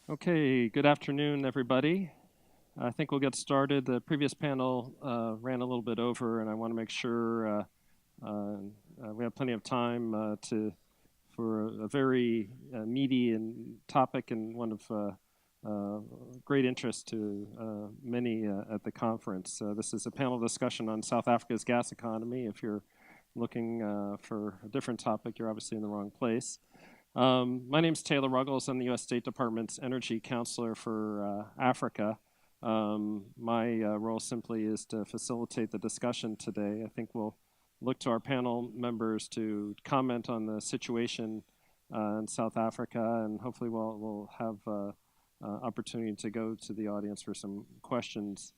Okay, good afternoon, everybody. I think we'll get started. The previous panel ran a little bit over, and I want to make sure we have plenty of time for a very meaty and topic and one of great interest to many at the conference. This is a panel discussion on South Africa's gas economy. If you're looking for a different topic, you're obviously in the wrong place. My name is Taylor Ruggles. I'm the U.S. State Department's Energy Counselor for Africa. My role simply is to facilitate the discussion today. I think we'll look to our panel members to comment on the situation in South Africa, and hopefully we'll have opportunity to go to the audience for some questions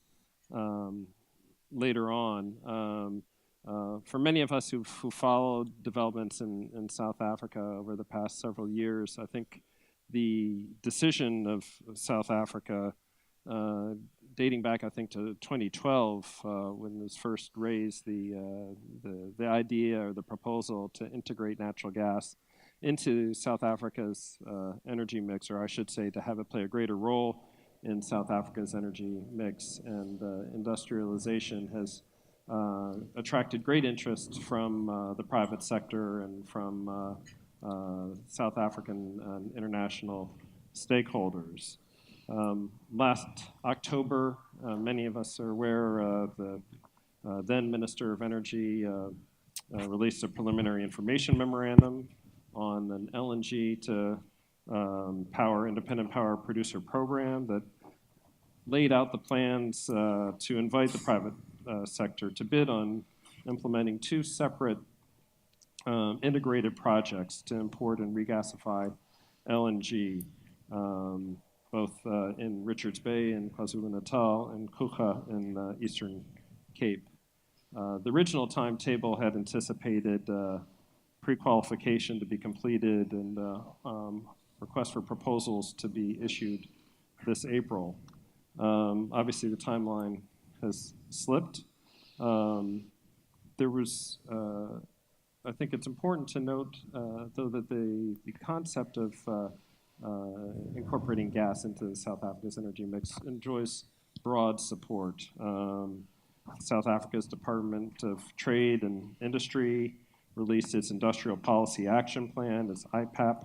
later on. For many of us who followed developments in South Africa over the past several years, I think the decision of South Africa, dating back, I think, to 2012, when it was first raised, the idea or the proposal to integrate natural gas into South Africa's energy mix, or I should say, to have it play a greater role in South Africa's energy mix, and industrialization has attracted great interest from the private sector and from South African and international stakeholders. Last October, many of us are aware, the then Minister of Energy released a preliminary information memorandum on an LNG to power independent power producer program that laid out the plans to invite the private sector to bid on implementing two separate integrated projects to import and regasify LNG, both in Richards Bay in KwaZulu-Natal and Kucha in Eastern Cape. The original timetable had anticipated pre-qualification to be completed and requests for proposals to be issued this April. Obviously, the timeline has slipped. There was, I think it's important to note, though, that the concept of incorporating gas into South Africa's energy mix enjoys broad support. South Africa's Department of Trade and Industry released its Industrial Policy Action Plan, its IPAP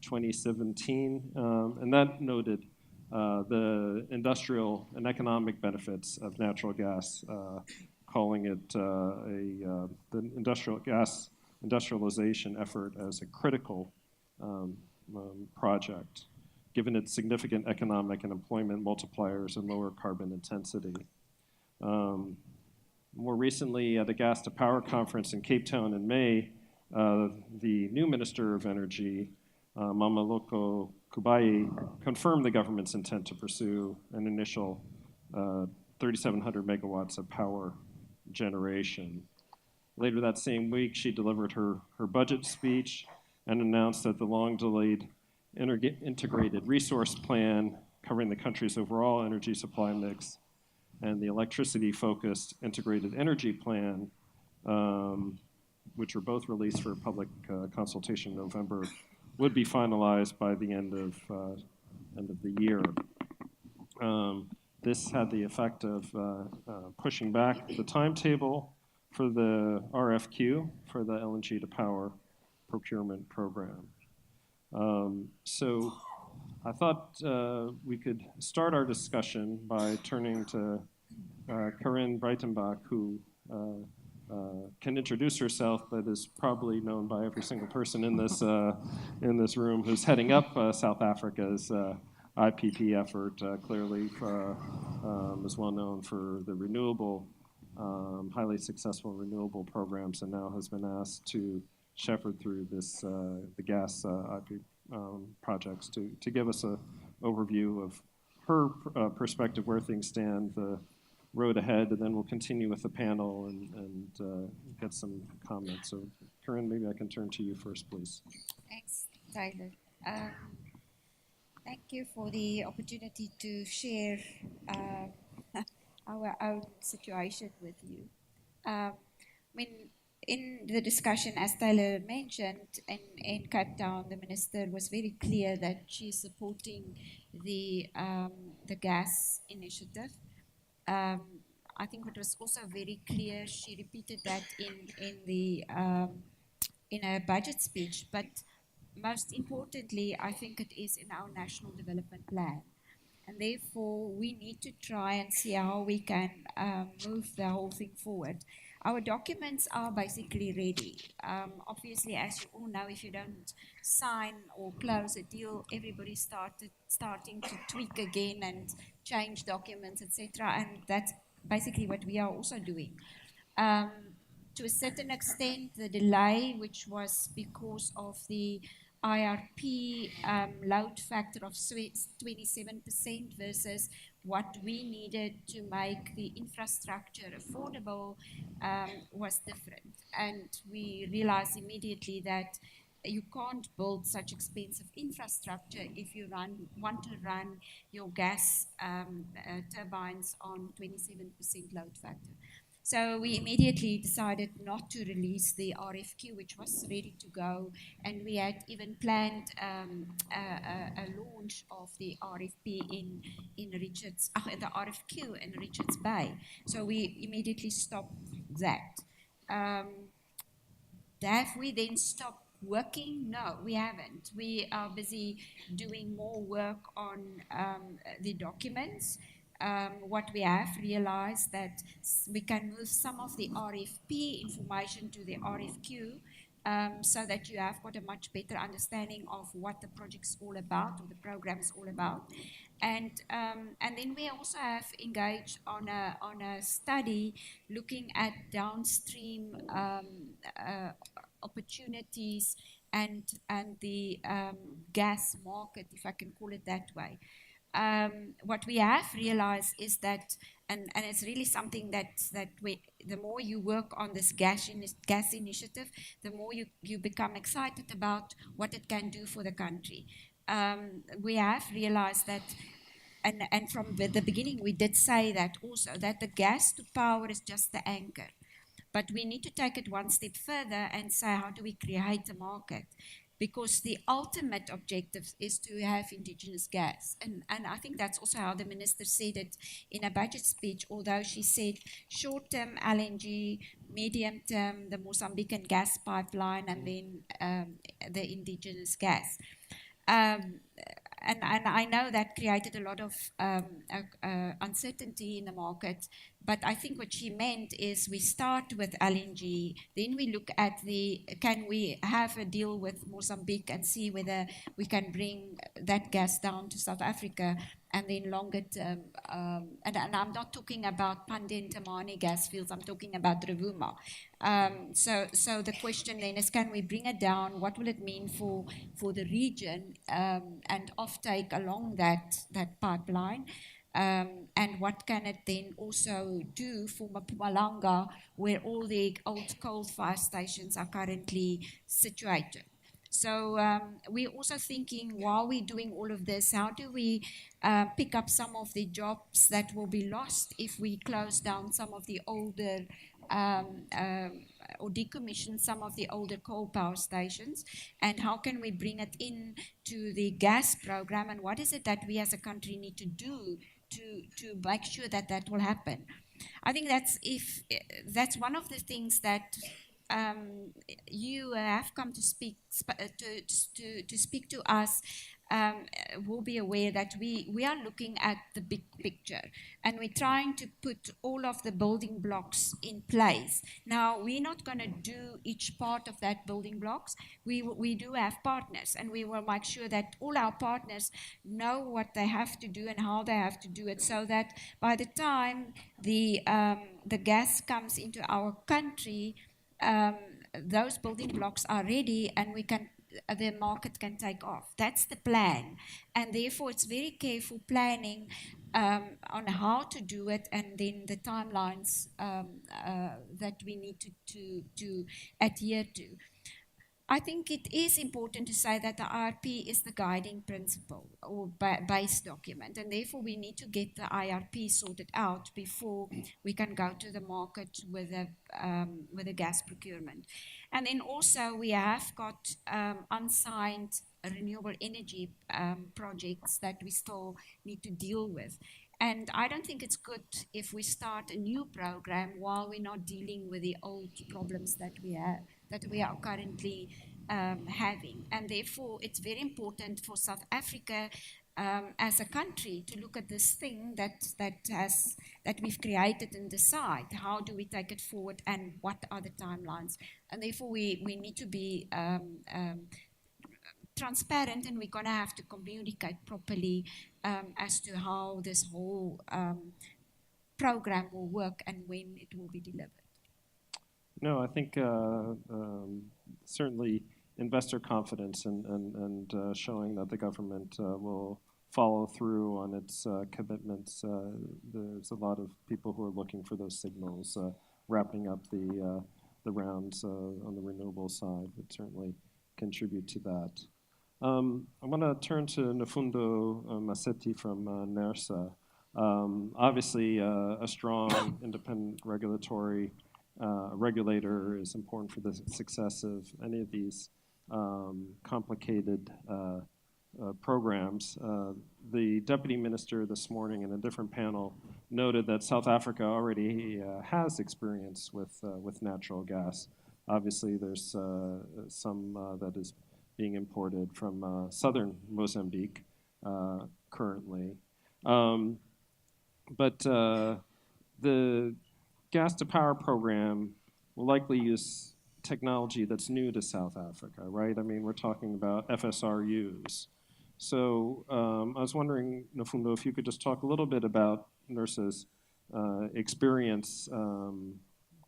2017, and that noted the industrial and economic benefits of natural gas, calling it the industrialization effort as a critical project, given its significant economic and employment multipliers and lower carbon intensity. More recently, at a Gas to Power conference in Cape Town in May, the new Minister of Energy, Mameloko Kubayi, confirmed the government's intent to pursue an initial 3,700 megawatts of power generation. Later that same week, she delivered her budget speech and announced that the long-delayed integrated resource plan covering the country's overall energy supply mix and the electricity-focused integrated energy plan, which were both released for public consultation in November, would be finalized by the end of the year. This had the effect of pushing back the timetable for the RFQ for the LNG to power procurement program. So I thought we could start our discussion by turning to Corinne Breitenbach, who can introduce herself, but is probably known by every single person in this room, who's heading up South Africa's IPP effort. Clearly, is well known for the renewable, highly successful renewable programs, and now has been asked to shepherd through this the gas IP projects to give us an overview of her perspective, where things stand, the road ahead, and then we'll continue with the panel and get some comments. So, Corinne, maybe I can turn to you first, please. Thanks, Tyler. Thank you for the opportunity to share our own situation with you. I mean, in the discussion, as Taylor mentioned, in Cape Town, the minister was very clear that she's supporting the gas initiative. Um, I think it was also very clear. She repeated that in a budget speech. But most importantly, I think it is in our national development plan. And therefore, we need to try and see how we can move the whole thing forward. Our documents are basically ready. Obviously, as you all know, if you don't sign or close a deal, everybody starting to tweak again and change documents, etc. And that's basically what we are also doing. Um, to a certain extent, the delay, which was because of the IRP load factor of 27% versus what we needed to make the infrastructure affordable, was different. And we realized immediately that you can't build such expensive infrastructure if you want to run your gas turbines on 27% load factor. So we immediately decided not to release the RFQ, which was ready to go, and we had even planned a launch of the RFP in Richards, the RFQ in Richards Bay. So we immediately stopped that. Um, have we then stopped working? No, we haven't. We are busy doing more work on the documents. What we have realized that we can move some of the RFP information to the RFQ, so that you have got a much better understanding of what the project's all about or the program is all about. And then we also have engaged on a study looking at downstream opportunities and the gas market, if I can call it that way. What we have realized is that, and it's really something that the more you work on this gas initiative, the more you become excited about what it can do for the country. We have realized that, and from the beginning we did say that also, that the gas to power is just the anchor. But we need to take it one step further and say, how do we create a market? Because the ultimate objective is to have indigenous gas. And I think that's also how the minister said it in a budget speech, although she said short-term LNG, medium-term, the Mozambican gas pipeline, and then the indigenous gas. Um, and I know that created a lot of uncertainty in the market. But I think what she meant is we start with LNG, then we look at can we have a deal with Mozambique and see whether we can bring that gas down to South Africa, and then longer term, and I'm not talking about Pande Temane gas fields, I'm talking about Rovuma. So the question then is, can we bring it down? What will it mean for the region and offtake along that pipeline? And what can it then also do for Mpumalanga, where all the old coal-fired stations are currently situated? So we're also thinking, while we're doing all of this, how do we pick up some of the jobs that will be lost if we close down some of the older or decommission some of the older coal power stations, and how can we bring it in to the gas program, and what is it that we as a country need to do to make sure that that will happen? I think that's one of the things that you have come to speak to speak to us. Will be aware that we are looking at the big picture, and we're trying to put all of the building blocks in place. Now, we're not going to do each part of that building blocks. We do have partners, and we will make sure that all our partners know what they have to do and how they have to do it, so that by the time the gas comes into our country, those building blocks are ready, and the market can take off. That's the plan, and therefore it's very careful planning on how to do it, and then the timelines that we need to adhere to. I think it is important to say that the IRP is the guiding principle or base document, and therefore we need to get the IRP sorted out before we can go to the market with a gas procurement. And then also we have got unsigned renewable energy projects that we still need to deal with. And I don't think it's good if we start a new program while we're not dealing with the old problems that we have, that we are currently having. And therefore, it's very important for South Africa as a country to look at this thing that we've created and decide how do we take it forward and what are the timelines. And therefore, we need to be transparent, and we're going to have to communicate properly as to how this whole program will work and when it will be delivered. No, I think certainly investor confidence and showing that the government will follow through on its commitments. There's a lot of people who are looking for those signals. Wrapping up the rounds on the renewable side would certainly contribute to that. I want to turn to Nafundo Masetti from NERSA. Obviously, a strong independent regulatory regulator is important for the success of any of these complicated programs. The deputy minister this morning in a different panel noted that South Africa already has experience with natural gas. Obviously, there's some that is being imported from southern Mozambique currently. But the gas to power program will likely use technology that's new to South Africa, right? I mean, we're talking about FSRUs. So I was wondering, Nafundo, if you could just talk a little bit about NERSA's experience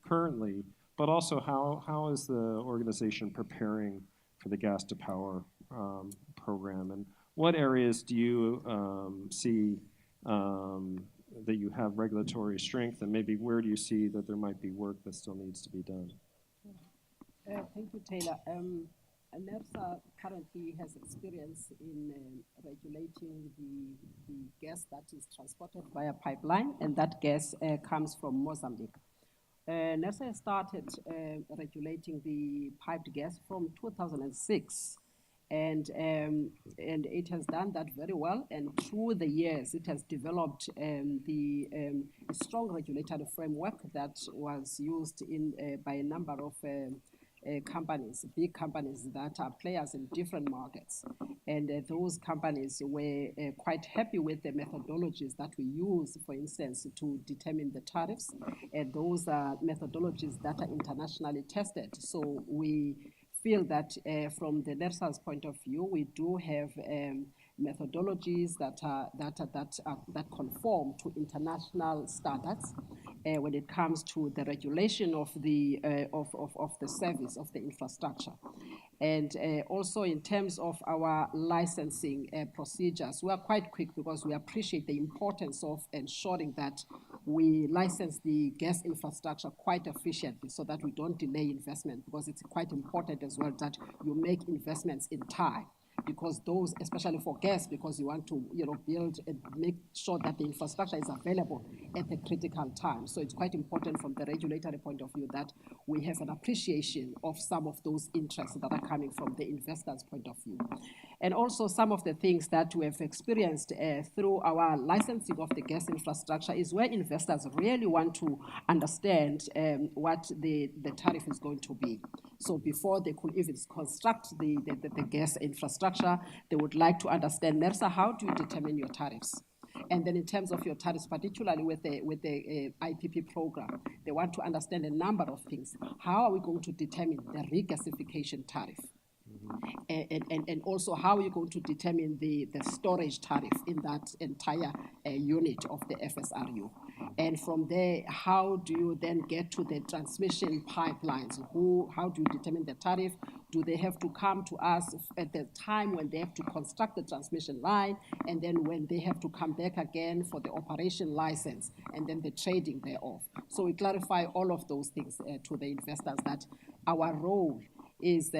currently, but also how is the organization preparing for the gas to power program, and what areas do you see that you have regulatory strength, and maybe where do you see that there might be work that still needs to be done? Thank you, Taylor. NERSA currently has experience in regulating the gas that is transported via pipeline, and that gas comes from Mozambique. NERSA started regulating the piped gas from 2006, and it has done that very well. And through the years, it has developed the strong regulatory framework that was used by a number of companies, big companies that are players in different markets. And those companies were quite happy with the methodologies that we use, for instance, to determine the tariffs. And those are methodologies that are internationally tested. So we feel that from the NERSA's point of view, we do have methodologies that conform to international standards when it comes to the regulation of the service of the infrastructure. And also in terms of our licensing procedures, we are quite quick because we appreciate the importance of ensuring that we license the gas infrastructure quite efficiently so that we don't delay investment, because it's quite important as well that you make investments in time. Because those, especially for gas, because you want to build and make sure that the infrastructure is available at the critical time. So it's quite important from the regulatory point of view that we have an appreciation of some of those interests that are coming from the investors' point of view. And also some of the things that we have experienced through our licensing of the gas infrastructure is where investors really want to understand what the tariff is going to be. So before they could even construct the gas infrastructure, they would like to understand, NERSA, how do you determine your tariffs? And then in terms of your tariffs, particularly with the IPP program, they want to understand a number of things. How are we going to determine the regasification tariff? And also, how are you going to determine the storage tariff in that entire unit of the FSRU? And from there, how do you then get to the transmission pipelines? How do you determine the tariff? Do they have to come to us at the time when they have to construct the transmission line, and then when they have to come back again for the operation license, and then the trading thereof? So we clarify all of those things to the investors, that our role is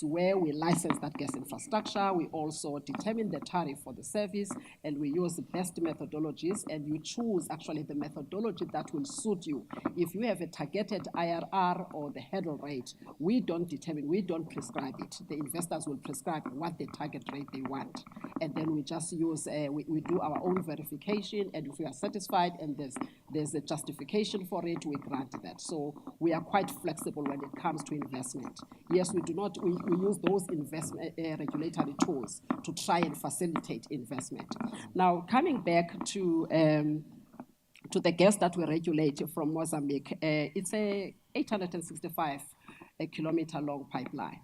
where we license that gas infrastructure. We also determine the tariff for the service, and we use the best methodologies, and you choose actually the methodology that will suit you. If you have a targeted IRR or the hurdle rate, we don't determine, we don't prescribe it. The investors will prescribe what the target rate they want. And then we just use, we do our own verification, and if we are satisfied and there's a justification for it, we grant that. So we are quite flexible when it comes to investment. Yes, we do not, we use those investment regulatory tools to try and facilitate investment. Now, coming back to the gas that we regulate from Mozambique, it's a 865 kilometer long pipeline.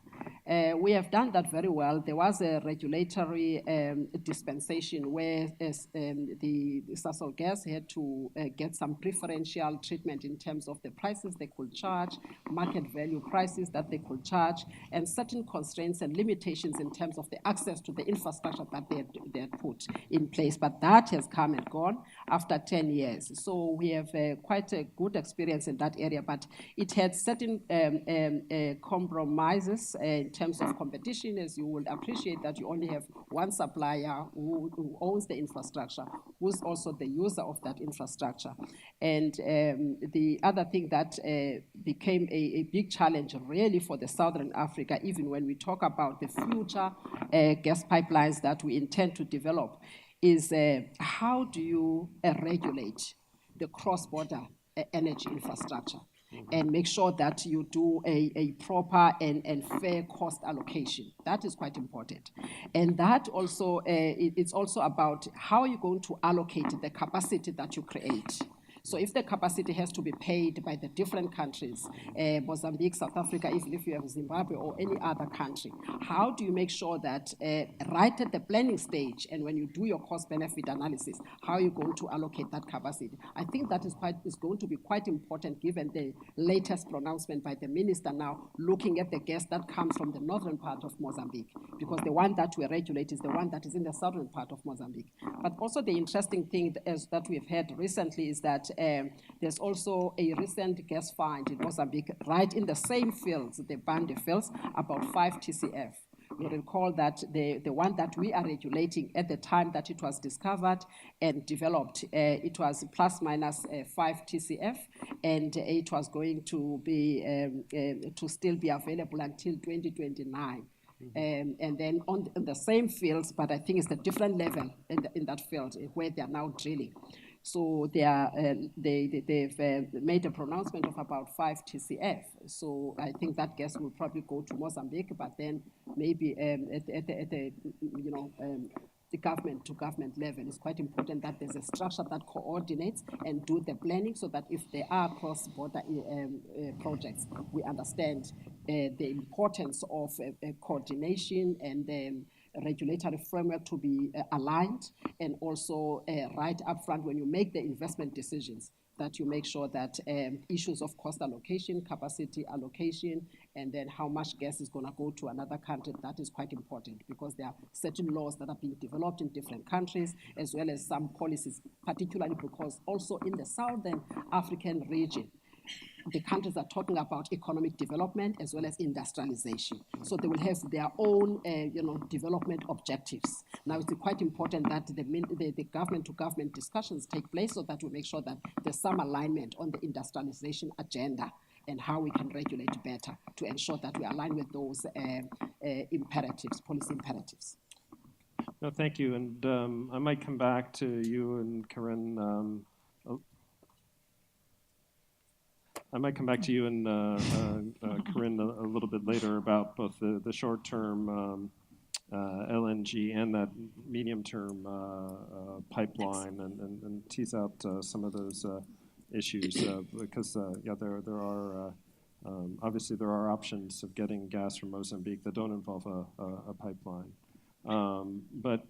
We have done that very well. There was a regulatory dispensation where the Sasol Gas had to get some preferential treatment in terms of the prices they could charge, market value prices that they could charge, and certain constraints and limitations in terms of the access to the infrastructure that they had put in place. But that has come and gone after 10 years. So we have quite a good experience in that area, but it had certain compromises in terms of competition, as you will appreciate that you only have one supplier who owns the infrastructure, who's also the user of that infrastructure. And the other thing that became a big challenge really for the Southern Africa, even when we talk about the future gas pipelines that we intend to develop, is how do you regulate the cross-border energy infrastructure and make sure that you do a proper and fair cost allocation. That is quite important. And that also, it's also about how you're going to allocate the capacity that you create. So if the capacity has to be paid by the different countries, Mozambique, South Africa, even if you have Zimbabwe or any other country, how do you make sure that right at the planning stage and when you do your cost-benefit analysis, how are you going to allocate that capacity? I think that is going to be quite important given the latest pronouncement by the minister now looking at the gas that comes from the northern part of Mozambique, because the one that we regulate is the one that is in the southern part of Mozambique. But also the interesting thing that we've had recently is that there's also a recent gas find in Mozambique, right in the same fields, the Bande fields, about 5 TCF. You recall that the one that we are regulating at the time that it was discovered and developed, it was plus minus 5 TCF, and it was going to be to still be available until 2029. And then on the same fields, but I think it's a different level in that field where they are now drilling. So they've made a pronouncement of about 5 TCF. So I think that gas will probably go to Mozambique, but then maybe at the the government-to-government level, it's quite important that there's a structure that coordinates and do the planning so that if there are cross-border projects, we understand the importance of coordination and regulatory framework to be aligned, and also right up front when you make the investment decisions, that you make sure that issues of cost allocation, capacity allocation, and then how much gas is going to go to another country, that is quite important, because there are certain laws that are being developed in different countries, as well as some policies, particularly because also in the Southern African region, the countries are talking about economic development as well as industrialization. So they will have their own, development objectives. Now, it's quite important that the government-to-government discussions take place so that we make sure that there's some alignment on the industrialization agenda and how we can regulate better to ensure that we align with those imperatives, policy imperatives. No, thank you. And I might come back to you and Corinne. I might come back to you and Corinne a little bit later about both the short-term LNG and that medium-term pipeline and tease out some of those issues because there are obviously there are options of getting gas from Mozambique that don't involve a pipeline. But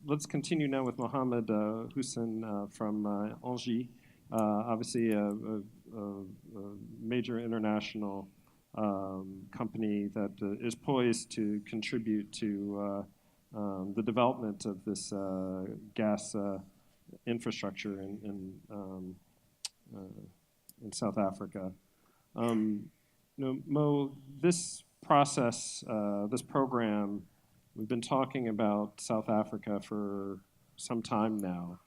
let's continue now with Mohammed Hussein from Engie. Obviously, a major international company that is poised to contribute to the development of this gas infrastructure in South Africa. Mo, this process, this program, we've been talking about South Africa for some time now.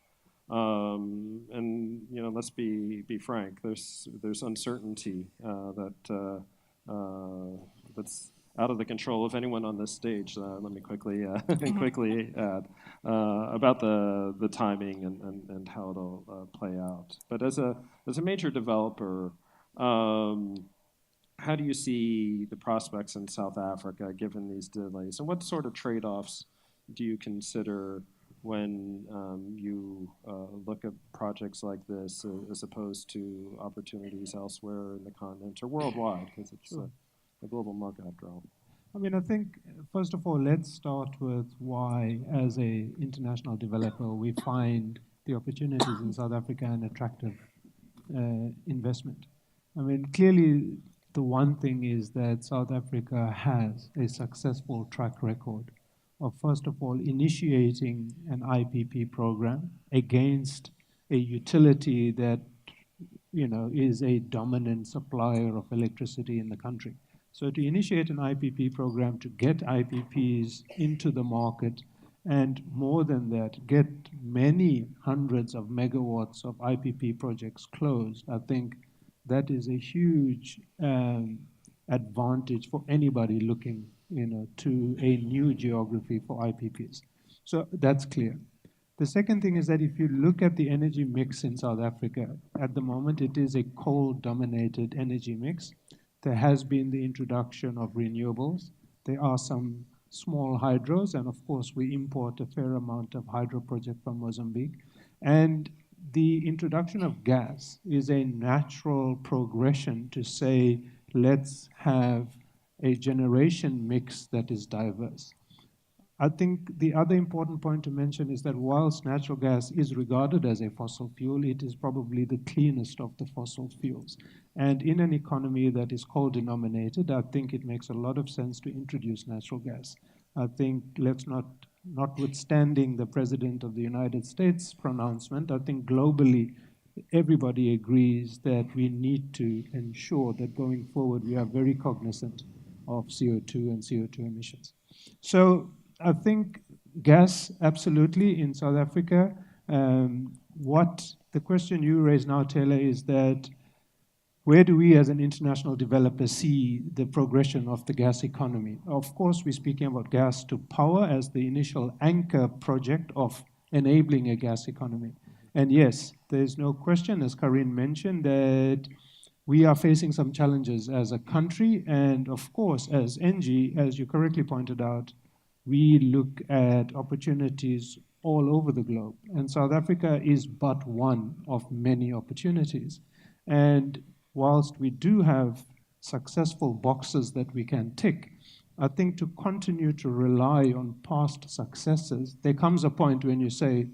And let's be frank. There's uncertainty that's out of the control of anyone on this stage. Let me quickly quickly add about the timing and how it'll play out. But as a major developer, how do you see the prospects in South Africa given these delays, and what sort of trade-offs do you consider when you look at projects like this as opposed to opportunities elsewhere in the continent or worldwide, because it's a global market after all? I mean, I think, first of all, let's start with why, as a international developer, we find the opportunities in South Africa an attractive investment. I mean, clearly, the one thing is that South Africa has a successful track record of, first of all, initiating an IPP program against a utility that is a dominant supplier of electricity in the country. So to initiate an IPP program, to get IPPs into the market, and more than that, get many hundreds of megawatts of IPP projects closed, I think that is a huge advantage for anybody looking to a new geography for IPPs. So that's clear. The second thing is that if you look at the energy mix in South Africa, at the moment it is a coal-dominated energy mix. There has been the introduction of renewables. There are some small hydros, and of course we import a fair amount of hydro project from Mozambique. And the introduction of gas is a natural progression to say, let's have a generation mix that is diverse. I think the other important point to mention is that whilst natural gas is regarded as a fossil fuel, it is probably the cleanest of the fossil fuels. And in an economy that is coal-denominated, I think it makes a lot of sense to introduce natural gas. I think notwithstanding the President of the United States pronouncement, I think globally everybody agrees that we need to ensure that going forward we are very cognizant of CO2 and CO2 emissions. So I think gas, absolutely, in South Africa. What the question you raise now, Taylor, is that where do we as an international developer see the progression of the gas economy? Of course, we're speaking about gas to power as the initial anchor project of enabling a gas economy. And yes, there's no question, as Karine mentioned, that we are facing some challenges as a country. And of course, as NG, as you correctly pointed out, we look at opportunities all over the globe. And South Africa is but one of many opportunities. And whilst we do have successful boxes that we can tick, I think to continue to rely on past successes, there comes a point when you say,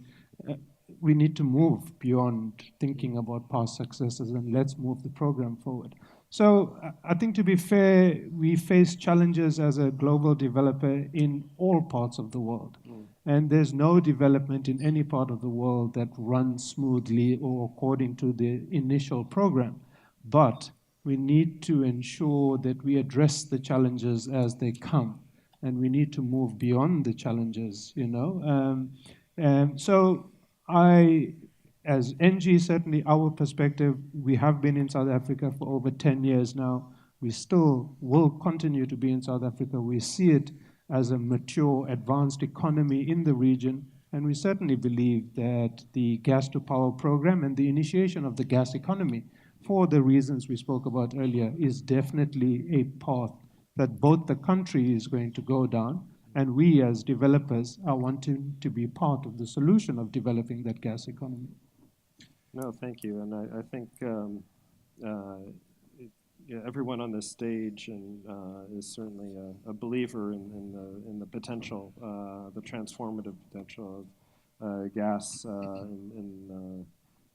we need to move beyond thinking about past successes and let's move the program forward. So I think, to be fair, we face challenges as a global developer in all parts of the world. And there's no development in any part of the world that runs smoothly or according to the initial program. But we need to ensure that we address the challenges as they come. And we need to move beyond the challenges, So as NG, certainly our perspective, we have been in South Africa for over 10 years now. We still will continue to be in South Africa. We see it as a mature, advanced economy in the region. And we certainly believe that the gas to power program and the initiation of the gas economy, for the reasons we spoke about earlier, is definitely a path that both the country is going to go down, and we as developers are wanting to be part of the solution of developing that gas economy. No, thank you. And I think everyone on this stage is certainly a believer in the potential, the transformative potential of gas in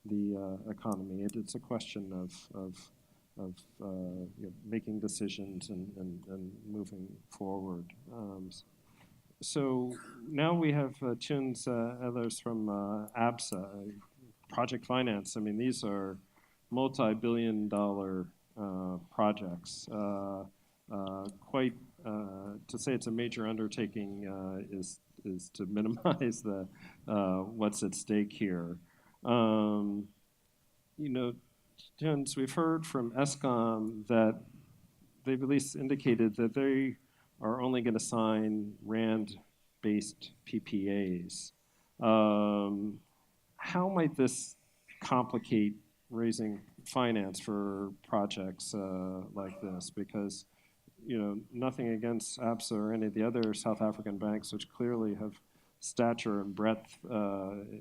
the economy. It's a question of making decisions and moving forward. So now we have Tunes Ellers from ABSA, project finance. I mean, these are multi-billion-dollar projects. Quite to say it's a major undertaking is to minimize the what's at stake here. You know, Jens, we've heard from ESCOM that they've at least indicated that they are only going to sign RAND-based PPAs. How might this complicate raising finance for projects like this? Because nothing against ABSA or any of the other South African banks, which clearly have stature and breadth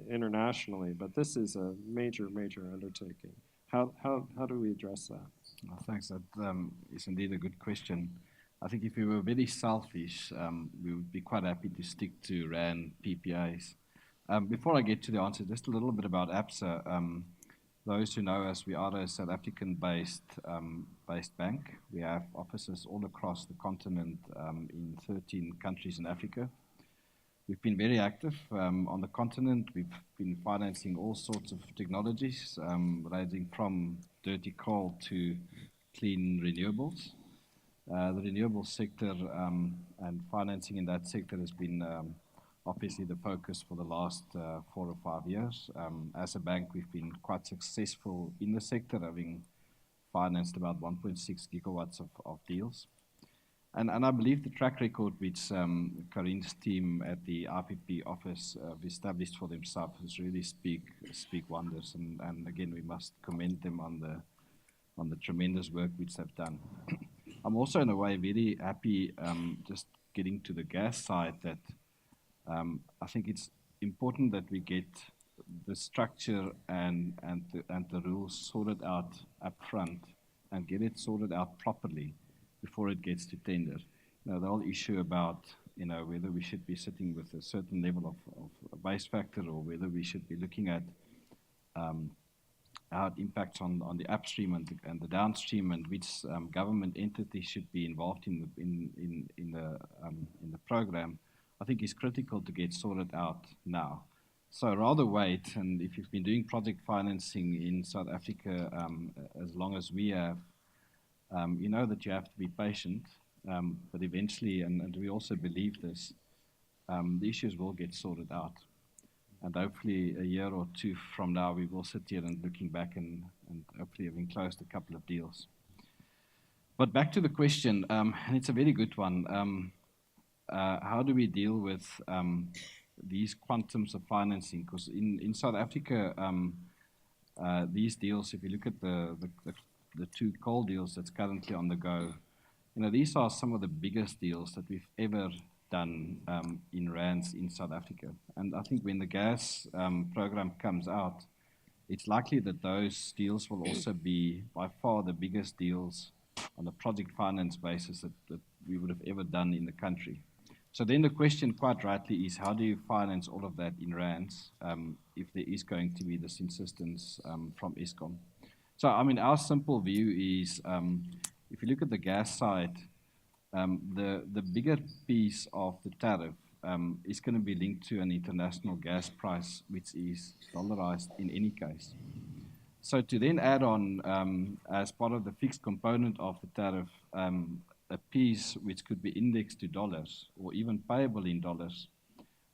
internationally, but this is a major, major undertaking. How do we address that? Well, thanks. That is indeed a good question. I think if we were very selfish, we would be quite happy to stick to RAN PPAs. Before I get to the answer, just a little bit about ABSA. Those who know us, we are a South African-based bank. We have offices all across the continent in 13 countries in Africa. We've been very active on the continent. We've been financing all sorts of technologies, ranging from dirty coal to clean renewables. The renewable sector and financing in that sector has been obviously the focus for the last 4 or 5 years. As a bank, we've been quite successful in the sector, having financed about 1.6 gigawatts of deals. And I believe the track record which Karin's team at the IPP office have established for themselves is really speak wonders. And again, we must commend them on the tremendous work which they've done. I'm also in a way very happy just getting to the gas side that I think it's important that we get the structure and the rules sorted out up front and get it sorted out properly before it gets to tender. Now, the whole issue about whether we should be sitting with a certain level of base factor or whether we should be looking at how it impacts on the upstream and the downstream and which government entity should be involved in the program, I think is critical to get sorted out now. So rather wait, and if you've been doing project financing in South Africa as long as we have, you know that you have to be patient, but eventually, and we also believe this, the issues will get sorted out. And hopefully a year or two from now, we will sit here and looking back and hopefully having closed a couple of deals. But back to the question, and it's a very good one. How do we deal with these quantums of financing? Because in South Africa, these deals, if you look at the 2 coal deals that's currently on the go, these are some of the biggest deals that we've ever done in rands in South Africa. And I think when the gas program comes out, it's likely that those deals will also be by far the biggest deals on a project finance basis that we would have ever done in the country. So then the question quite rightly is, how do you finance all of that in rands if there is going to be this insistence from ESCOM? So, I mean, our simple view is, if you look at the gas side, the bigger piece of the tariff is going to be linked to an international gas price, which is dollarized in any case. So to then add on, as part of the fixed component of the tariff, a piece which could be indexed to dollars or even payable in dollars,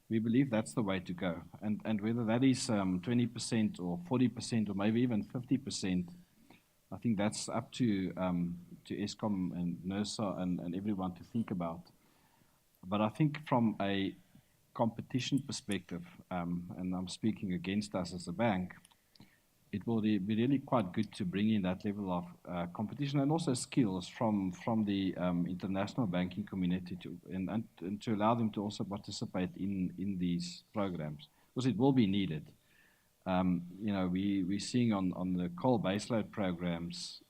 we believe that's the way to go. And whether that is 20% or 40% or maybe even 50%, I think that's up to ESCOM and NERSA and everyone to think about. But I think from a competition perspective, and I'm speaking against us as a bank, it will be really quite good to bring in that level of competition and also skills from the international banking community and to allow them to also participate in these programs, because it will be needed. We're seeing on the coal baseload programs,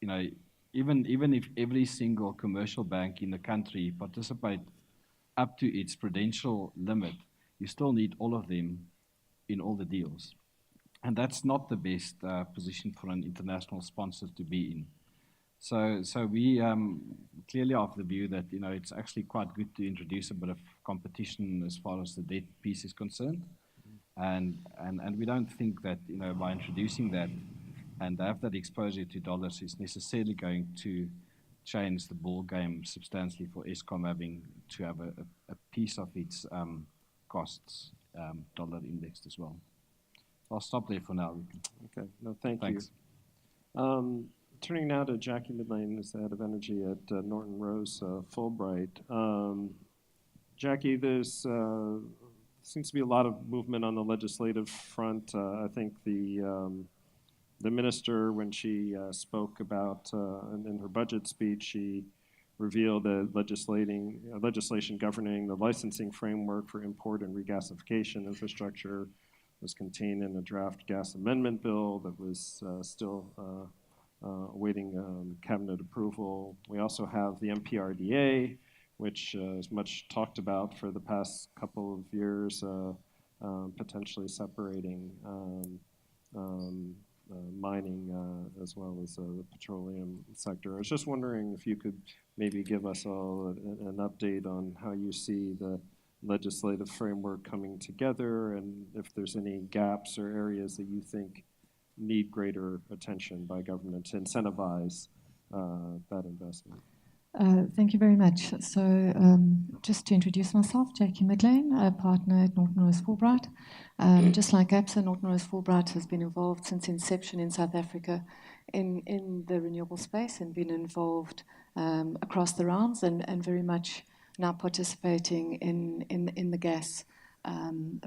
even if every single commercial bank in the country participate up to its prudential limit, you still need all of them in all the deals. And that's not the best position for an international sponsor to be in. So we clearly are of the view that it's actually quite good to introduce a bit of competition as far as the debt piece is concerned. And we don't think that by introducing that, and have that exposure to dollars is necessarily going to change the ball game substantially for Eskom having to have a piece of its costs dollar indexed as well. I'll stop there for now. Okay, no, thank Thanks. you. Turning now to Jackie Midlane, who's the head of energy at Norton Rose Fulbright. Jackie, there's seems to be a lot of movement on the legislative front. I think the minister, when she spoke about in her budget speech, she revealed that legislation governing the licensing framework for import and regasification infrastructure was contained in a draft gas amendment bill that was still awaiting cabinet approval. We also have the MPRDA, which is much talked about for the past couple of years, potentially separating mining as well as the petroleum sector. I was just wondering if you could maybe give us all an update on how you see the legislative framework coming together, and if there's any gaps or areas that you think need greater attention by government to incentivize that investment. Thank you very much. So just to introduce myself, Jackie Midlane, a partner at Norton Rose Fulbright. Just like APSA, Norton Rose Fulbright has been involved since inception in South Africa in the renewable space and been involved across the rounds and very much now participating in the gas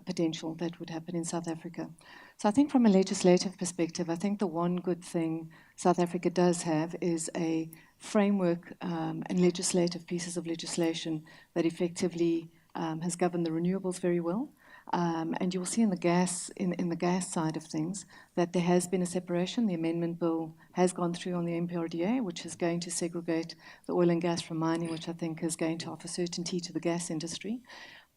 potential that would happen in South Africa. So I think from a legislative perspective, I think the one good thing South Africa does have is a framework and legislative pieces of legislation that effectively has governed the renewables very well. And you will see in the gas side of things that there has been a separation. The amendment bill has gone through on the MPRDA, which is going to segregate the oil and gas from mining, which I think is going to offer certainty to the gas industry.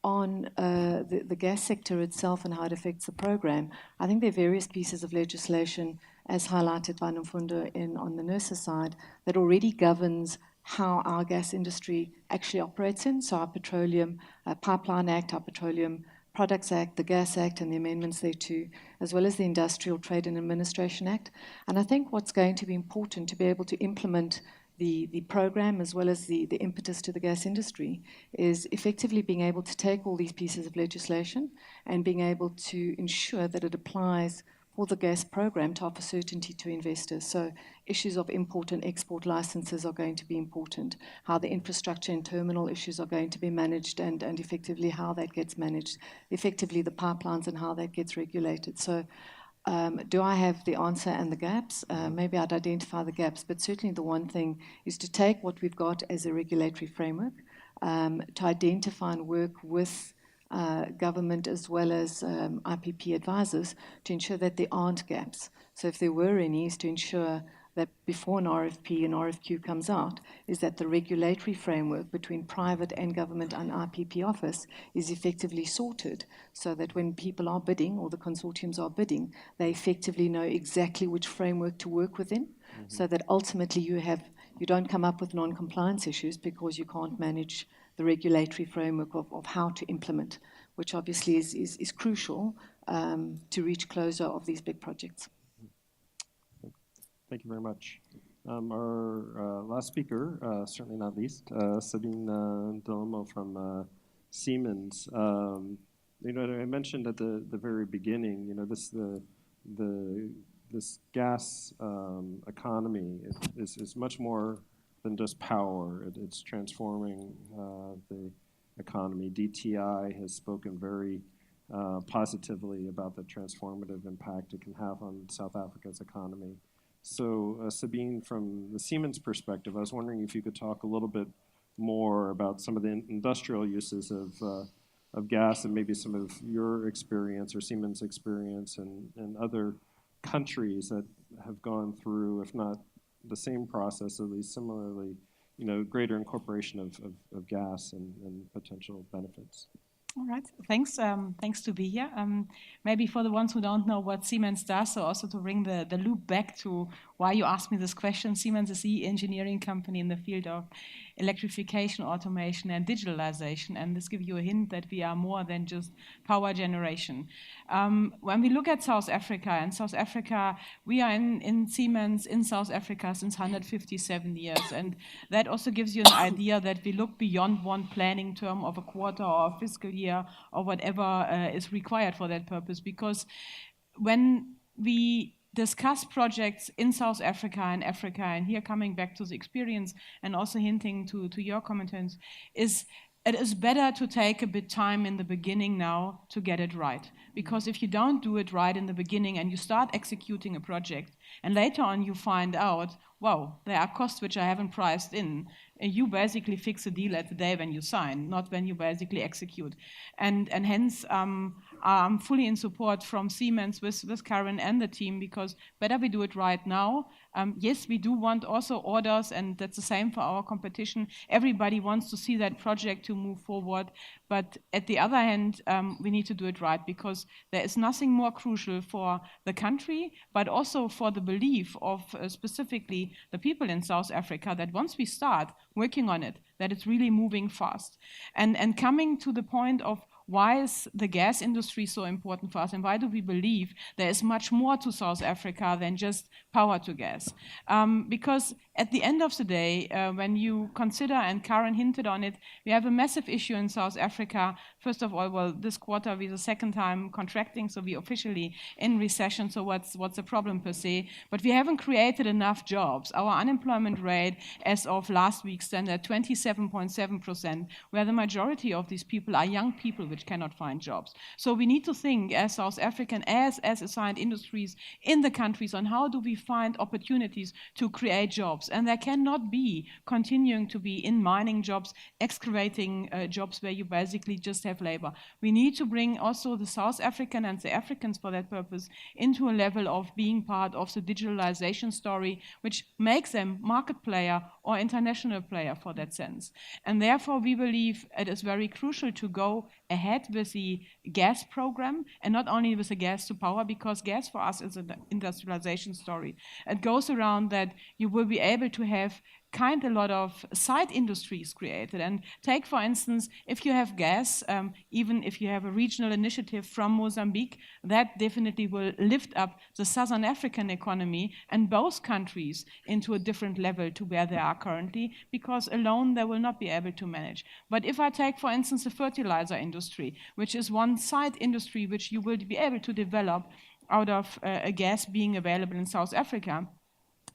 On the gas sector itself and how it affects the program, I think there are various pieces of legislation, as highlighted by Nomfundo on the nurses side, that already governs how our gas industry actually operates in. So our Petroleum Pipeline Act, our Petroleum Products Act, the Gas Act and the amendments thereto, as well as the Industrial Trade and Administration Act. And I think what's going to be important to be able to implement the program as well as the impetus to the gas industry is effectively being able to take all these pieces of legislation and being able to ensure that it applies for the gas program to offer certainty to investors. So issues of import and export licenses are going to be important, how the infrastructure and terminal issues are going to be managed and effectively how that gets managed, effectively the pipelines and how that gets regulated. So do I have the answer and the gaps? Maybe I'd identify the gaps, but certainly the one thing is to take what we've got as a regulatory framework, to identify and work with government as well as IPP advisors to ensure that there aren't gaps. So if there were any, is to ensure that before an RFP and RFQ comes out, is that the regulatory framework between private and government and IPP office is effectively sorted so that when people are bidding or the consortiums are bidding, they effectively know exactly which framework to work within, so that ultimately you don't come up with non-compliance issues because you can't manage the regulatory framework of how to implement, which obviously is crucial to reach closure of these big projects. Thank you very much. Our last speaker, certainly not least, Sabine Delamo from Siemens. I mentioned at the very beginning, this gas economy is much more than just power. It's transforming the economy. DTI has spoken very positively about the transformative impact it can have on South Africa's economy. So Sabine, from the Siemens perspective, I was wondering if you could talk a little bit more about some of the industrial uses of gas and maybe some of your experience or Siemens' experience in other countries that have gone through, if not the same process, at least similarly, greater incorporation of gas and potential benefits. All right, thanks. Thanks to be here. Maybe for the ones who don't know what Siemens does, so also to bring the loop back to why you asked me this question. Siemens is the engineering company in the field of electrification, automation, and digitalization. And this gives you a hint that we are more than just power generation. When we look at South Africa, we are in Siemens in South Africa since 157 years. And that also gives you an idea that we look beyond one planning term of a quarter or a fiscal year or whatever is required for that purpose. Because when we discuss projects in South Africa and here coming back to the experience and also hinting to your comments, it is better to take a bit time in the beginning now to get it right. Because if you don't do it right in the beginning and you start executing a project and later on you find out, wow, there are costs which I haven't priced in, you basically fix a deal at the day when you sign, not when you basically execute. And hence, I'm fully in support from Siemens with Karen and the team, because better we do it right now. Yes, we do want also orders, and that's the same for our competition. Everybody wants to see that project to move forward. But at the other hand, we need to do it right, because there is nothing more crucial for the country, but also for the belief of specifically the people in South Africa, that once we start working on it, that it's really moving fast. And coming to the point of why is the gas industry so important for us, and why do we believe there is much more to South Africa than just power to gas? Because at the end of the day, when you consider, and Karen hinted on it, we have a massive issue in South Africa. First of all, well, this quarter we're the second time contracting, so we're officially in recession, so what's the problem per se? But we haven't created enough jobs. Our unemployment rate as of last week stands at 27.7%, where the majority of these people are young people which cannot find jobs. So we need to think as South African, as assigned industries in the countries, on how do we find opportunities to create jobs. And there cannot be continuing to be in mining jobs, excavating jobs where you basically just have labor. We need to bring also the South African and the Africans for that purpose into a level of being part of the digitalization story, which makes them market player or international player for that sense. And therefore, we believe it is very crucial to go ahead with the gas program, and not only with the gas to power, because gas for us is an industrialization story. It goes around that you will be able to have a lot of side industries created. And take, for instance, if you have gas, even if you have a regional initiative from Mozambique, that definitely will lift up the Southern African economy and both countries into a different level to where they are currently, because alone they will not be able to manage. But if I take, for instance, the fertilizer industry, which is one side industry which you will be able to develop out of a gas being available in South Africa,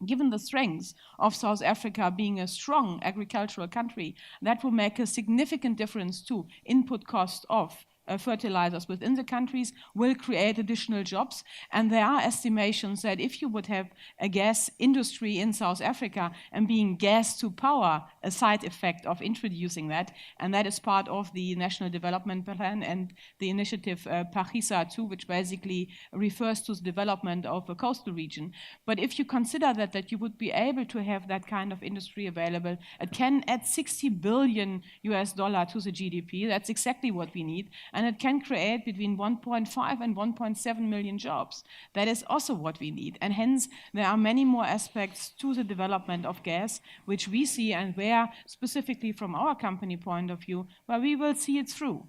given the strengths of South Africa being a strong agricultural country, that will make a significant difference to input cost of fertilizers within the countries, will create additional jobs. And there are estimations that if you would have a gas industry in South Africa and being gas to power, a side effect of introducing that, and that is part of the National Development Plan and the initiative Pachisa 2, which basically refers to the development of a coastal region. But if you consider that you would be able to have that kind of industry available, it can add $60 billion to the GDP. That's exactly what we need. And it can create between 1.5 and 1.7 million jobs. That is also what we need. And hence, there are many more aspects to the development of gas, which we see, and where, specifically from our company point of view, where we will see it through.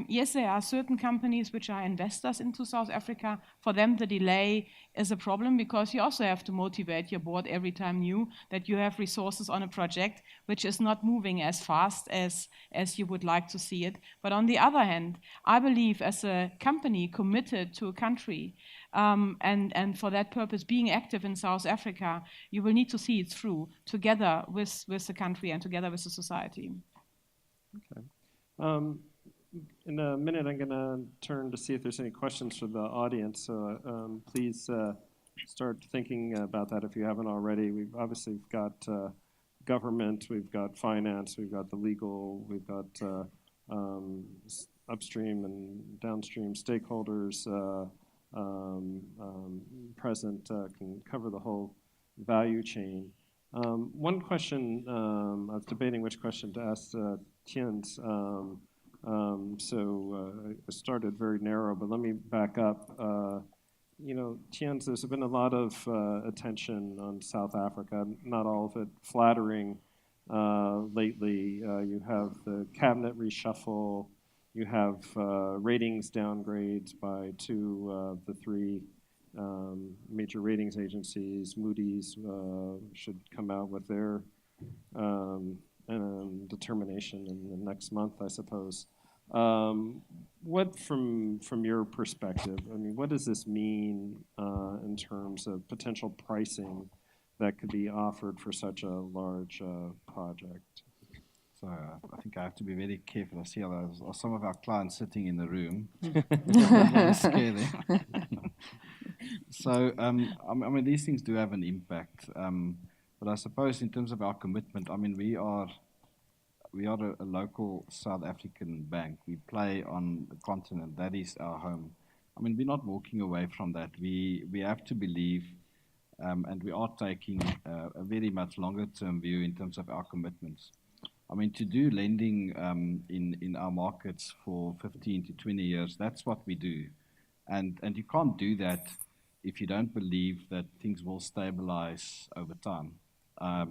Yes, there are certain companies which are investors into South Africa. For them, the delay is a problem, because you also have to motivate your board every time new that you have resources on a project which is not moving as fast as you would like to see it. But on the other hand, I believe as a company committed to a country, and for that purpose being active in South Africa, you will need to see it through together with the country and together with the society. Okay. In a minute, I'm going to turn to see if there's any questions from the audience. So please start thinking about that if you haven't already. We've obviously got government, we've got finance, we've got the legal, we've got upstream and downstream stakeholders present, can cover the whole value chain. One question, I was debating which question to ask Tien's. So I started very narrow, but let me back up. Tiens, there's been a lot of attention on South Africa, not all of it flattering lately. You have the cabinet reshuffle, you have ratings downgrades by two of the three major ratings agencies. Moody's should come out with their determination in the next month, I suppose. What, from your perspective, I mean, what does this mean in terms of potential pricing that could be offered for such a large project? So I think I have to be very careful. I see some of our clients sitting in the room. I don't scare them. So, I mean, these things do have an impact. But I suppose in terms of our commitment, I mean, we are a local South African bank. We play on the continent. That is our home. I mean, we're not walking away from that. We have to believe, and we are taking a very much longer term view in terms of our commitments. I mean, to do lending in our markets for 15 to 20 years, that's what we do. And you can't do that if you don't believe that things will stabilize over time. I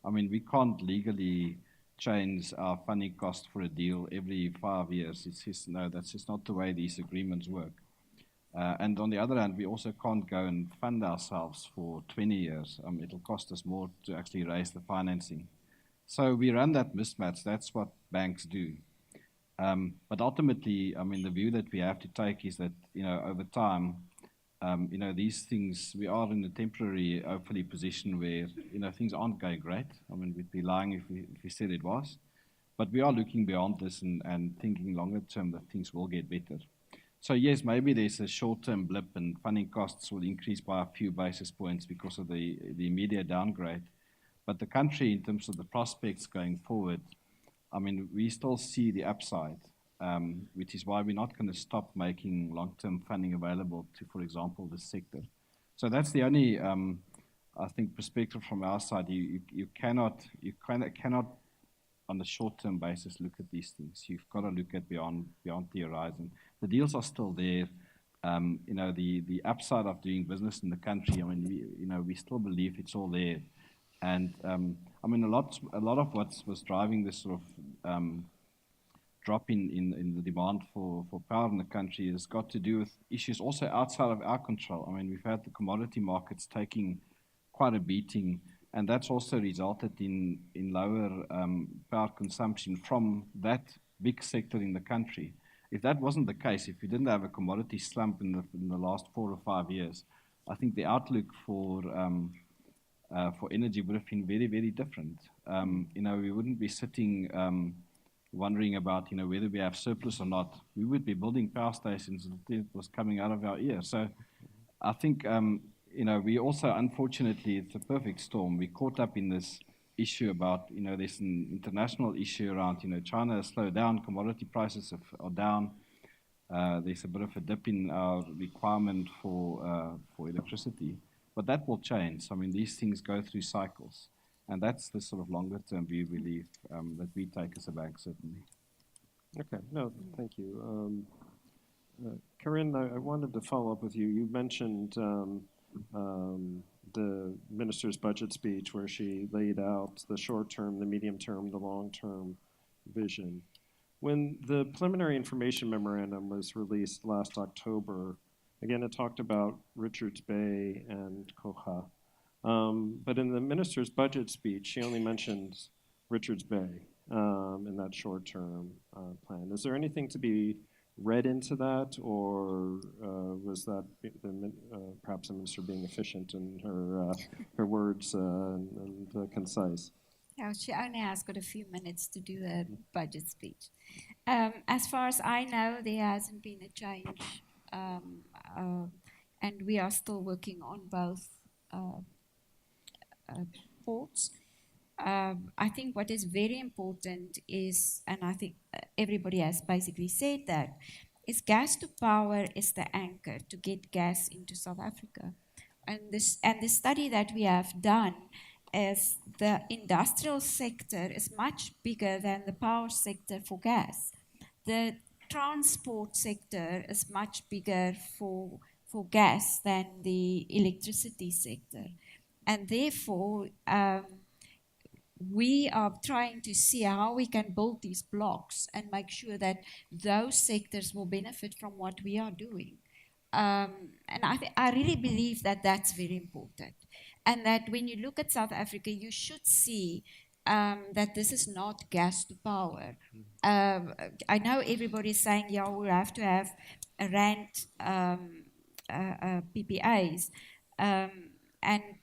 mean, we can't legally change our funding cost for a deal every 5 years. It's just, no, that's just not the way these agreements work. And on the other hand, we also can't go and fund ourselves for 20 years. It'll cost us more to actually raise the financing. So we run that mismatch. That's what banks do. But ultimately, I mean, the view that we have to take is that, over time, these things, we are in a temporary, hopefully, position where, things aren't going great. I mean, we'd be lying if we said it was. But we are looking beyond this and thinking longer term that things will get better. So yes, maybe there's a short-term blip and funding costs will increase by a few basis points because of the immediate downgrade. But the country, in terms of the prospects going forward, I mean, we still see the upside, which is why we're not going to stop making long-term funding available to, for example, this sector. So that's the only, I think, perspective from our side. You cannot, on a short-term basis, look at these things. You've got to look at beyond the horizon. The deals are still there. The upside of doing business in the country, I mean, we still believe it's all there. And I mean, a lot of what was driving this sort of drop in the demand for power in the country has got to do with issues also outside of our control. I mean, we've had the commodity markets taking quite a beating, and that's also resulted in lower power consumption from that big sector in the country. If that wasn't the case, if we didn't have a commodity slump in the last 4 or 5 years, I think the outlook for energy would have been very, very different. We wouldn't be sitting wondering about, whether we have surplus or not. We would be building power stations and it was coming out of our ears. So I think, we also, unfortunately, it's a perfect storm. We caught up in this issue about, there's an international issue around, China has slowed down, commodity prices are down. There's a bit of a dip in our requirement for electricity. But that will change. I mean, these things go through cycles. And that's the sort of longer-term view, belief that we take as a bank, certainly. Okay. No, thank you. Corinne, I wanted to follow up with you. You mentioned the minister's budget speech where she laid out the short-term, the medium-term, the long-term vision. When the preliminary information memorandum was released last October, again, it talked about Richards Bay and Koha. But in the minister's budget speech, she only mentions Richards Bay in that short-term plan. Is there anything to be read into that, or was that perhaps the minister being efficient in her words and concise? Yeah, she only has got a few minutes to do a budget speech. As far as I know, there hasn't been a change, and we are still working on both ports. I think what is very important is, and I think everybody has basically said that, is gas to power is the anchor to get gas into South Africa. And the study that we have done is the industrial sector is much bigger than the power sector for gas. The transport sector is much bigger for for gas than the electricity sector. And therefore, we are trying to see how we can build these blocks and make sure that those sectors will benefit from what we are doing. And I really believe that that's very important. And that when you look at South Africa, you should see that this is not gas to power. I know everybody's saying, yeah, we have to have a rand PPAs. And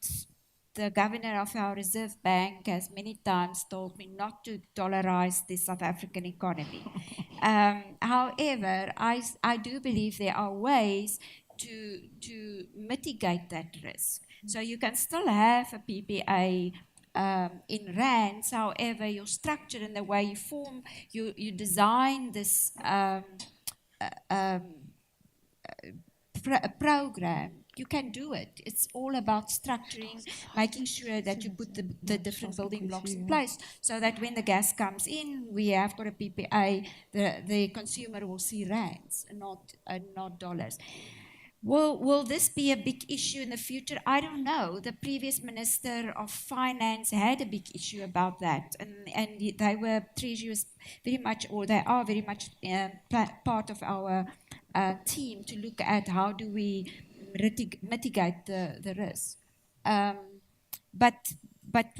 the governor of our Reserve Bank has many times told me not to dollarize the South African economy. However, I do believe there are ways to mitigate that risk. So you can still have a PPA in rands, however, your structure and the way you form, you design this program, you can do it. It's all about structuring, making sure that you put the different building blocks in place so that when the gas comes in, we have got a PPA, the consumer will see rands, not dollars. Will this be a big issue in the future? I don't know. The previous Minister of Finance had a big issue about that, and they were treasurers very much, or they are very much part of our team to look at how do we mitigate the risk. But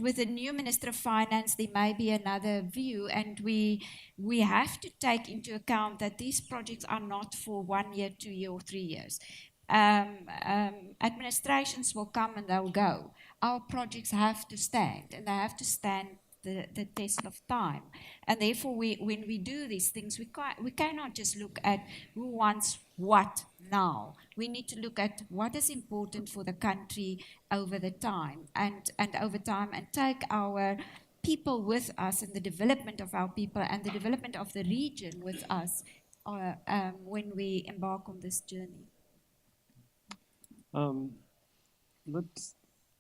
with the new Minister of Finance, there may be another view, and we have to take into account that these projects are not for 1 year, 2 years, or 3 years. Administrations will come and they'll go. Our projects have to stand, and they have to stand the test of time. And therefore, when we do these things, we cannot just look at who wants what now. We need to look at what is important for the country over the time, and over time, and take our people with us, and the development of our people and the development of the region with us when we embark on this journey.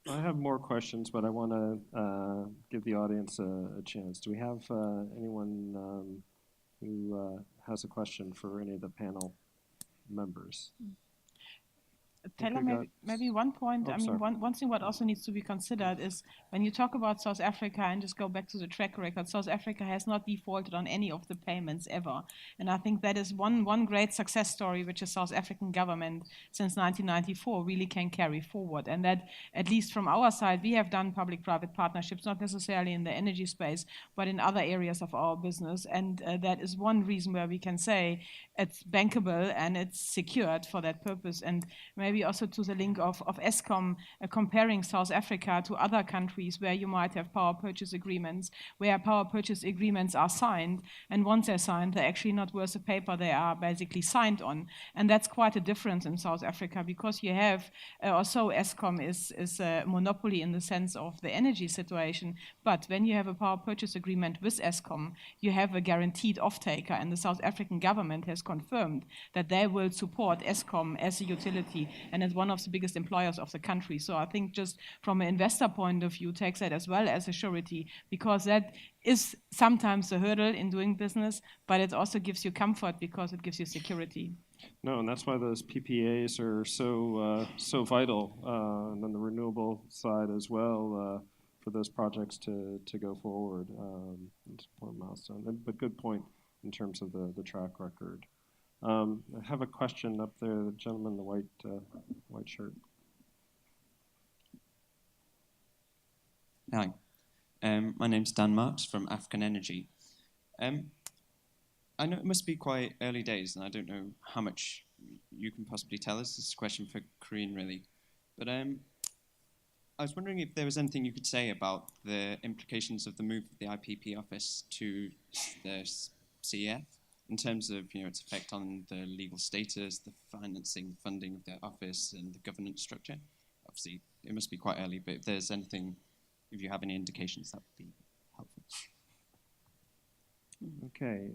I have more questions, but I want to give the audience a chance. Do we have anyone who has a question for any of the panel members? Taylor, maybe one point. Oh, I mean, one thing what also needs to be considered is when you talk about South Africa, and just go back to the track record, South Africa has not defaulted on any of the payments ever. And I think that is one great success story which the South African government since 1994 really can carry forward. And that, at least from our side, we have done public-private partnerships, not necessarily in the energy space, but in other areas of our business. And that is one reason where we can say it's bankable and it's secured for that purpose. And maybe also to the link of Eskom, comparing South Africa to other countries where you might have power purchase agreements, where power purchase agreements are signed, and once they're signed, they're actually not worth the paper they are basically signed on. And that's quite a difference in South Africa, because you have, also Eskom is a monopoly in the sense of the energy situation, but when you have a power purchase agreement with Eskom, you have a guaranteed off-taker, and the South African government has confirmed that they will support Eskom as a utility and as one of the biggest employers of the country. So I think just from an investor point of view, takes that as well as a surety, because that is sometimes a hurdle in doing business, but it also gives you comfort because it gives you security. No, and that's why those PPAs are so vital, and on the renewable side as well, for those projects to go forward. It's a important milestone. But good point in terms of the track record. I have a question up there, the gentleman in the white shirt. Hi, my name's Dan Marks from African Energy. I know it must be quite early days, and I don't know how much you can possibly tell us. This is a question for Corinne, really. But I was wondering if there was anything you could say about the implications of the move of the IPP office to the CEF, in terms of its effect on the legal status, the financing, funding of the office, and the governance structure. Obviously, it must be quite early, but if there's anything, if you have any indications, that would be helpful. Okay.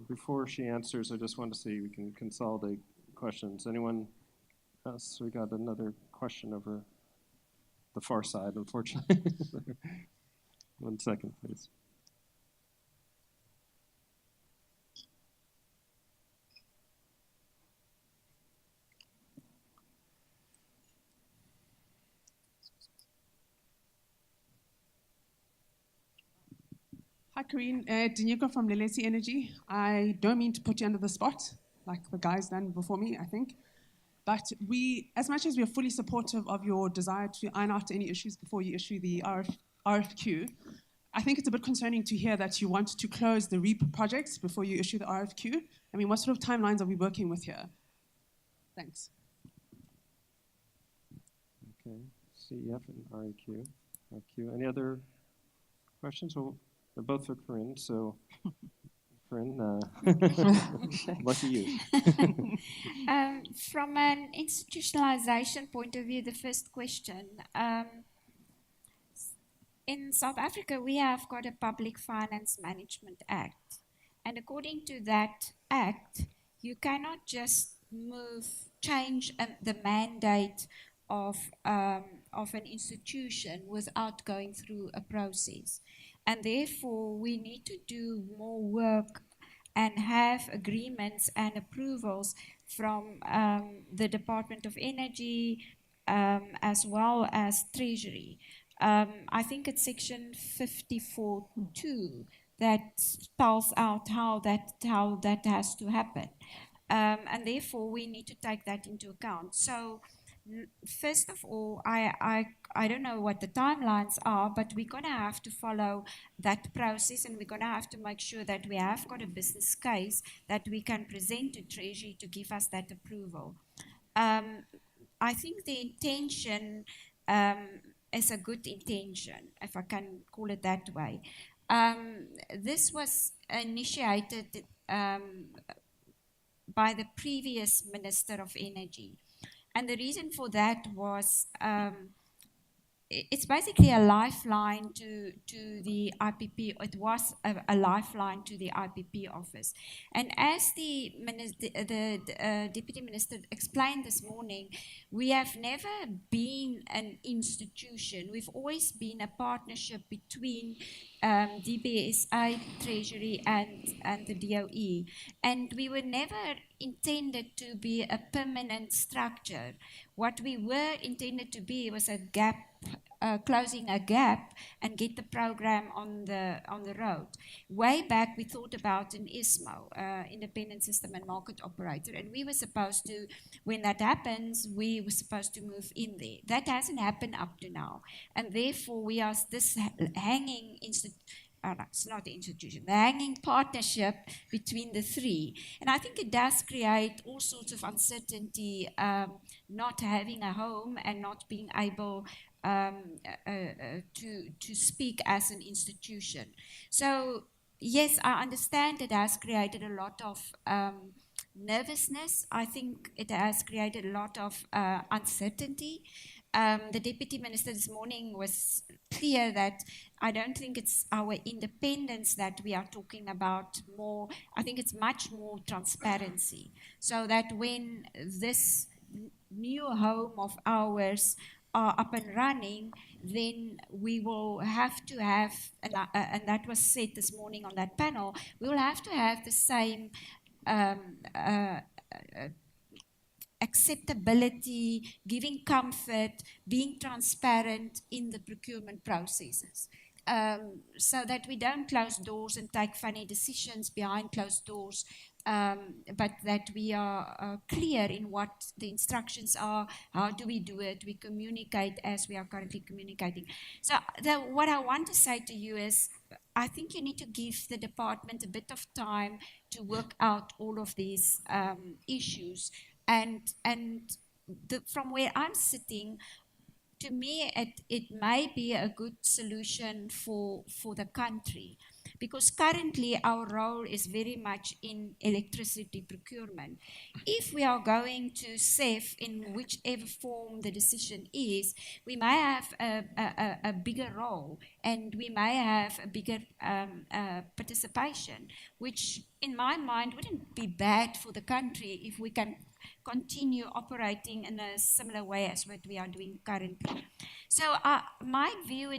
Before she answers, I just want to see we can consolidate questions. Anyone else? We got another question over the far side, unfortunately. 1 second, please. Hi, Karine. Danyuka from Lelesi Energy. I don't mean to put you under the spot, like the guys done before me, I think. But we, as much as we are fully supportive of your desire to iron out any issues before you issue the RFQ, I think it's a bit concerning to hear that you want to close the REAP projects before you issue the RFQ. I mean, what sort of timelines are we working with here? Thanks. Okay, CEF and REQ. REQ. Any other questions? Well, they're both for Corinne, so Corinne, lucky you. From an institutionalization point of view, the first question. In South Africa, we have got a Public Finance Management Act. And according to that act, you cannot just change the mandate of an institution without going through a process. And therefore, we need to do more work and have agreements and approvals from the Department of Energy as well as Treasury. I think it's section 54.2 that spells out how that has to happen. And therefore, we need to take that into account. So, first of all, I don't know what the timelines are, but we're going to have to follow that process, and we're going to have to make sure that we have got a business case that we can present to Treasury to give us that approval. I think the intention is a good intention, if I can call it that way. This was initiated by the previous Minister of Energy. And the reason for that was it's basically a lifeline to the IPP. It was a lifeline to the IPP office. And as the Deputy Minister explained this morning, we have never been an institution. We've always been a partnership between DBSA, Treasury, and the DOE. And we were never intended to be a permanent structure. What we were intended to be was a gap, closing a gap and get the program on the road. Way back, we thought about an ISMO, Independent System and Market Operator, and we were supposed to, when that happens, we were supposed to move in there. That hasn't happened up to now, and therefore we are this hanging it's not the institution, the hanging partnership between the three. And I think it does create all sorts of uncertainty, not having a home and not being able to speak as an institution. So yes, I understand it has created a lot of nervousness. I think it has created a lot of uncertainty. The Deputy Minister this morning was clear that I don't think it's our independence that we are talking about more. I think it's much more transparency. So that when this new home of ours are up and running, then we will have to have, and that was said this morning on that panel, we will have to have the same acceptability, giving comfort, being transparent in the procurement processes. So that we don't close doors and take funny decisions behind closed doors, but that we are clear in what the instructions are, how do we do it, we communicate as we are currently communicating. So what I want to say to you is, I think you need to give the department a bit of time to work out all of these issues. And from where I'm sitting, to me, it may be a good solution for the country, because currently our role is very much in electricity procurement. If we are going to SEF in whichever form the decision is, we may have a bigger role, and we may have a bigger participation, which in my mind wouldn't be bad for the country if we can continue operating in a similar way as what we are doing currently. So my view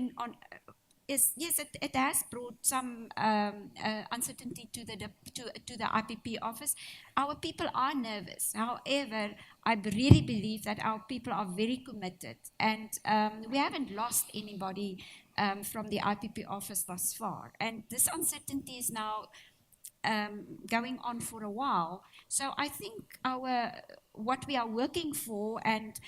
is, yes, it has brought some uncertainty to the IPP office. Our people are nervous. However, I really believe that our people are very committed, and we haven't lost anybody from the IPP office thus far. And this uncertainty is now going on for a while. So I think what we are working for and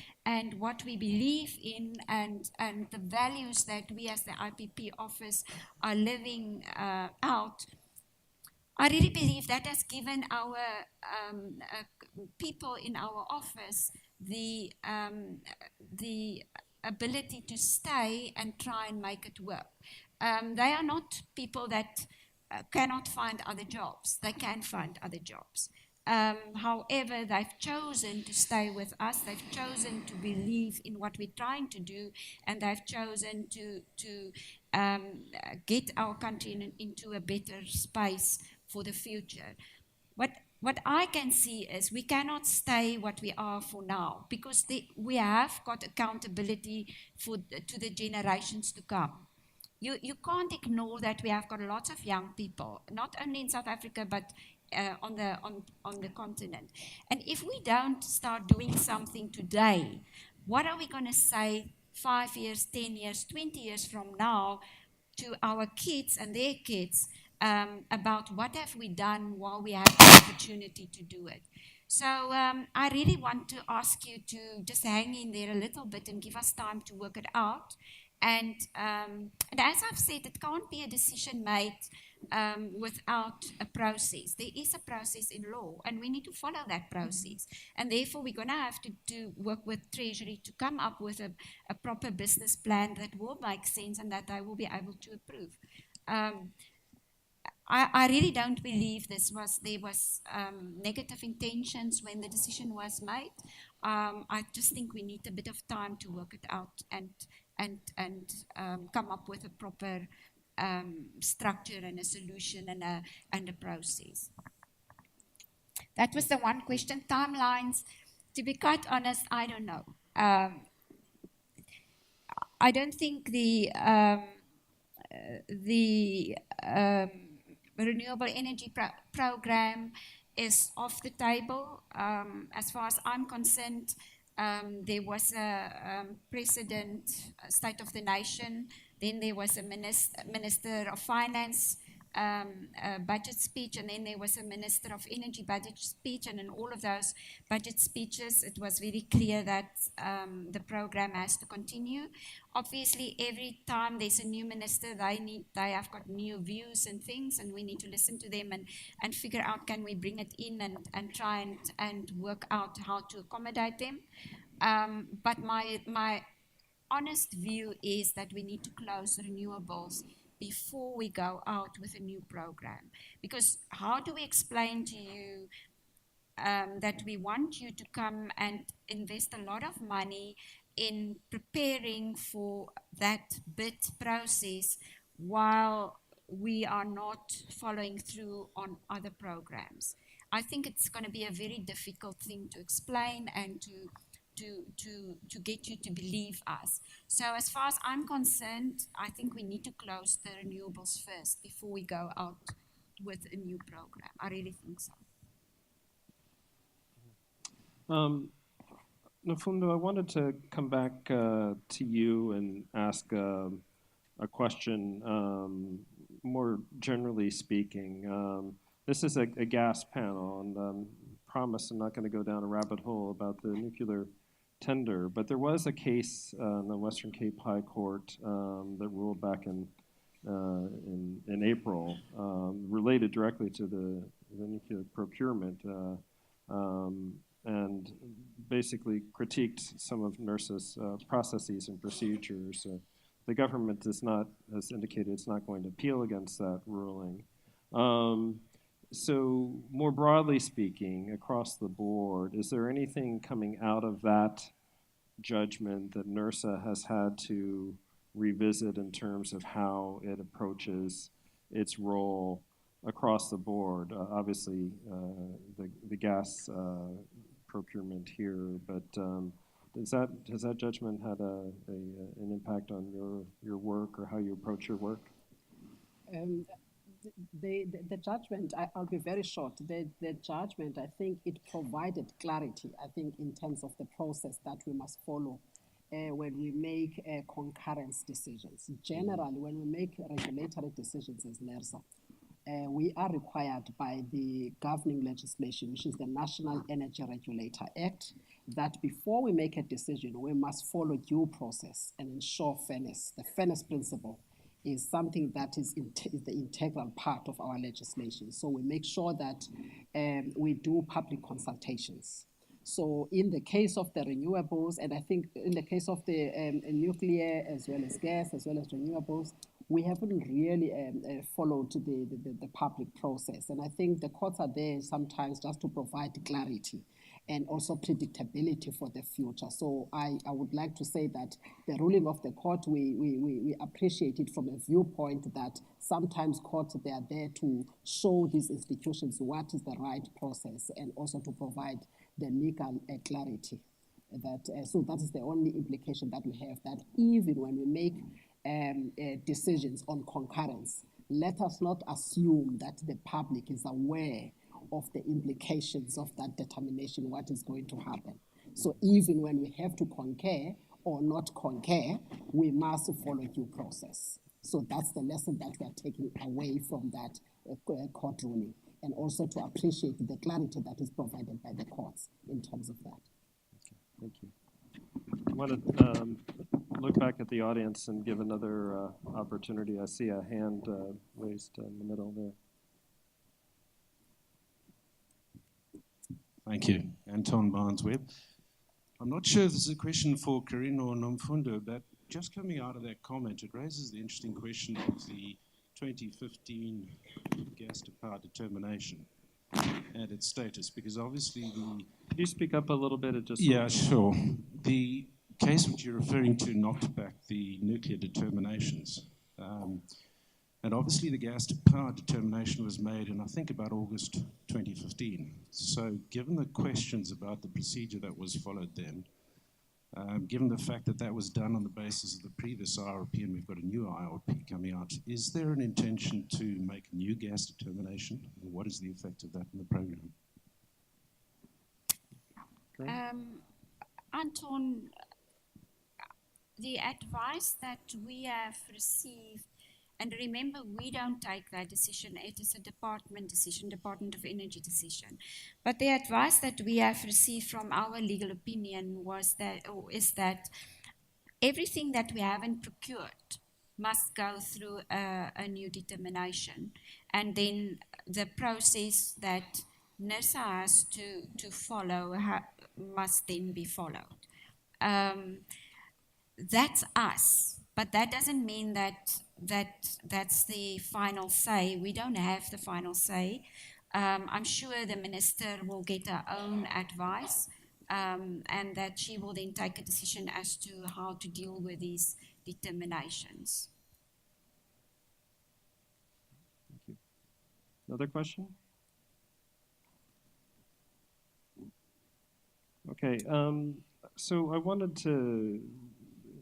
what we believe in and the values that we as the IPP office are living out, I really believe that has given our people in our office the ability to stay and try and make it work. They are not people that cannot find other jobs. They can find other jobs. However, they've chosen to stay with us. They've chosen to believe in what we're trying to do, and they've chosen to get our country into a better space for the future. What I can see is we cannot stay what we are for now, because we have got accountability to the generations to come. You can't ignore that we have got lots of young people, not only in South Africa, but on the continent. And if we don't start doing something today, what are we going to say 5 years, 10 years, 20 years from now to our kids and their kids about what have we done while we have the opportunity to do it? So I really want to ask you to just hang in there a little bit and give us time to work it out. And as I've said, it can't be a decision made without a process. There is a process in law, and we need to follow that process. And therefore, we're going to have to work with Treasury to come up with a proper business plan that will make sense and that they will be able to approve. I really don't believe there was negative intentions when the decision was made. I just think we need a bit of time to work it out and come up with a proper structure and a solution and a process. That was the one question. Timelines, to be quite honest, I don't know. I don't think the renewable energy program is off the table. As far as I'm concerned, there was a president, State of the Nation, then there was a Minister of Finance budget speech, and then there was a Minister of Energy budget speech, and in all of those budget speeches, it was very clear that the program has to continue. Obviously, every time there's a new minister, they have got new views and things, and we need to listen to them and figure out, can we bring it in and try and work out how to accommodate them. But my honest view is that we need to close renewables before we go out with a new program. Because how do we explain to you that we want you to come and invest a lot of money in preparing for that bid process while we are not following through on other programs? I think it's going to be a very difficult thing to explain and to get you to believe us. So as far as I'm concerned, I think we need to close the renewables first before we go out with a new program. I really think so. Nafundo, I wanted to come back to you and ask a question, more generally speaking. This is a gas panel, and promise I'm not going to go down a rabbit hole about the nuclear tender, but there was a case in the Western Cape High Court that ruled back in April related directly to the nuclear procurement and basically critiqued some of NERSA's processes and procedures. The government has indicated it's not going to appeal against that ruling. So more broadly speaking, across the board, is there anything coming out of that judgment that NERSA has had to revisit in terms of how it approaches its role across the board? Obviously, the gas procurement here, but has that judgment had an impact on your work or how you approach your work? The judgment, I'll be very short. The judgment, I think it provided clarity, I think, in terms of the process that we must follow when we make concurrence decisions. Generally, when we make regulatory decisions as NERSA, we are required by the governing legislation, which is the National Energy Regulator Act, that before we make a decision, we must follow due process and ensure fairness. The fairness principle is something that is the integral part of our legislation. So we make sure that we do public consultations. So in the case of the renewables, and I think in the case of the nuclear as well as gas, as well as renewables, we haven't really followed the public process. And I think the courts are there sometimes just to provide clarity and also predictability for the future. So I would like to say that the ruling of the court, we appreciate it from a viewpoint that sometimes courts, they are there to show these institutions what is the right process and also to provide the legal clarity. So that is the only implication that we have, that even when we make decisions on concurrence, let us not assume that the public is aware of the implications of that determination, what is going to happen. So even when we have to concur or not concur, we must follow due process. So that's the lesson that we are taking away from that court ruling, and also to appreciate the clarity that is provided by the courts in terms of that. Thank you. I want to look back at the audience and give another opportunity. I see a hand raised in the middle there. Thank you. Anton Barnes-Webb. I'm not sure if this is a question for Corinne or Nomfundo, but just coming out of that comment, it raises the interesting question of the 2015 gas to power determination and its status, because obviously the... Could you speak up a little bit? Yeah, sure. The case which you're referring to knocked back the nuclear determinations. And obviously the gas to power determination was made in, I think, about August 2015. So given the questions about the procedure that was followed then, given the fact that that was done on the basis of the previous IRP and we've got a new IRP coming out, is there an intention to make a new gas determination? And what is the effect of that in the program? Anton, the advice that we have received, and remember, we don't take that decision. It is a department decision, Department of Energy decision. But the advice that we have received from our legal opinion is that everything that we haven't procured must go through a new determination. And then the process that NERSA has to follow must then be followed. That's us, but that doesn't mean that's the final say. We don't have the final say. I'm sure the minister will get her own advice, and that she will then take a decision as to how to deal with these determinations. Thank you. Another question? Okay, so I wanted to,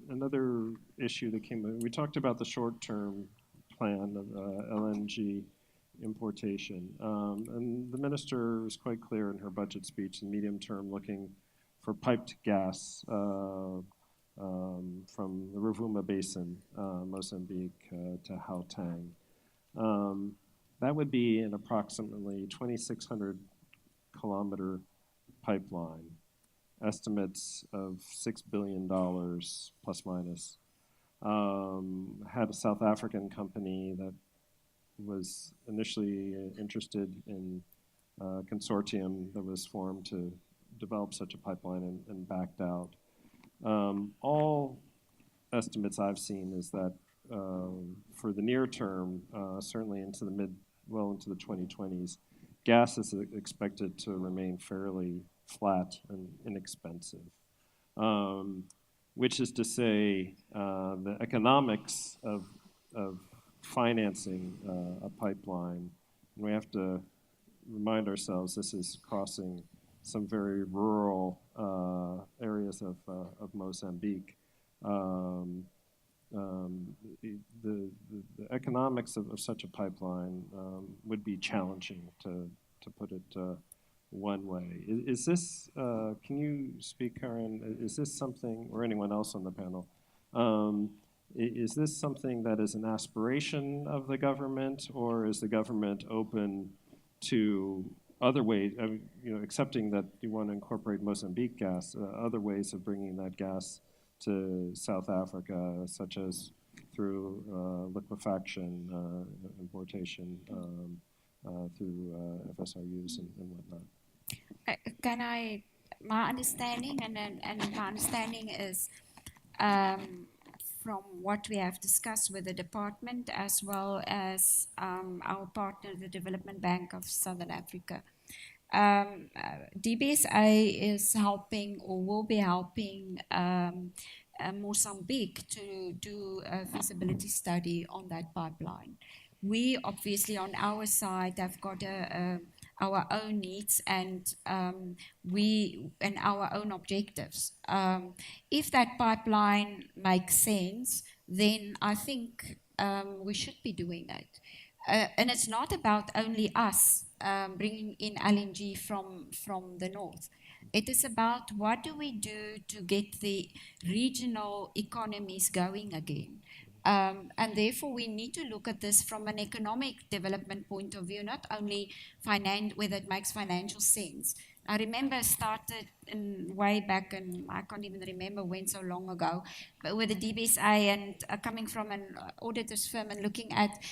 another issue that came up, we talked about the short-term plan of LNG importation. And the minister was quite clear in her budget speech, the medium term, looking for piped gas from the Rovuma Basin, Mozambique, to Gauteng. That would be an approximately 2,600 kilometer pipeline. Estimates of $6 billion plus minus. Had a South African company that was initially interested in a consortium that was formed to develop such a pipeline and backed out. All estimates I've seen is that for the near term, certainly into the well into the 2020s, gas is expected to remain fairly flat and inexpensive, which is to say the economics of financing a pipeline, and we have to remind ourselves this is crossing some very rural areas of Mozambique. The economics of such a pipeline would be challenging, to put it one way. Is this, can you speak, Karen, is this something, or anyone else on the panel, is this something that is an aspiration of the government, or is the government open to other ways, accepting that you want to incorporate Mozambique gas, other ways of bringing that gas to South Africa, such as through liquefaction, importation, through FSRUs and whatnot? My understanding, and my understanding is from what we have discussed with the department as well as our partner, the Development Bank of Southern Africa. DBSA is helping or will be helping Mozambique to do a feasibility study on that pipeline. We obviously on our side have got our own needs and our own objectives. If that pipeline makes sense, then I think we should be doing it. And it's not about only us bringing in LNG from the north. It is about what do we do to get the regional economies going again. And therefore, we need to look at this from an economic development point of view, not only whether it makes financial sense. I remember started way back, and I can't even remember when, so long ago, but with the DBSA and coming from an auditor's firm and looking at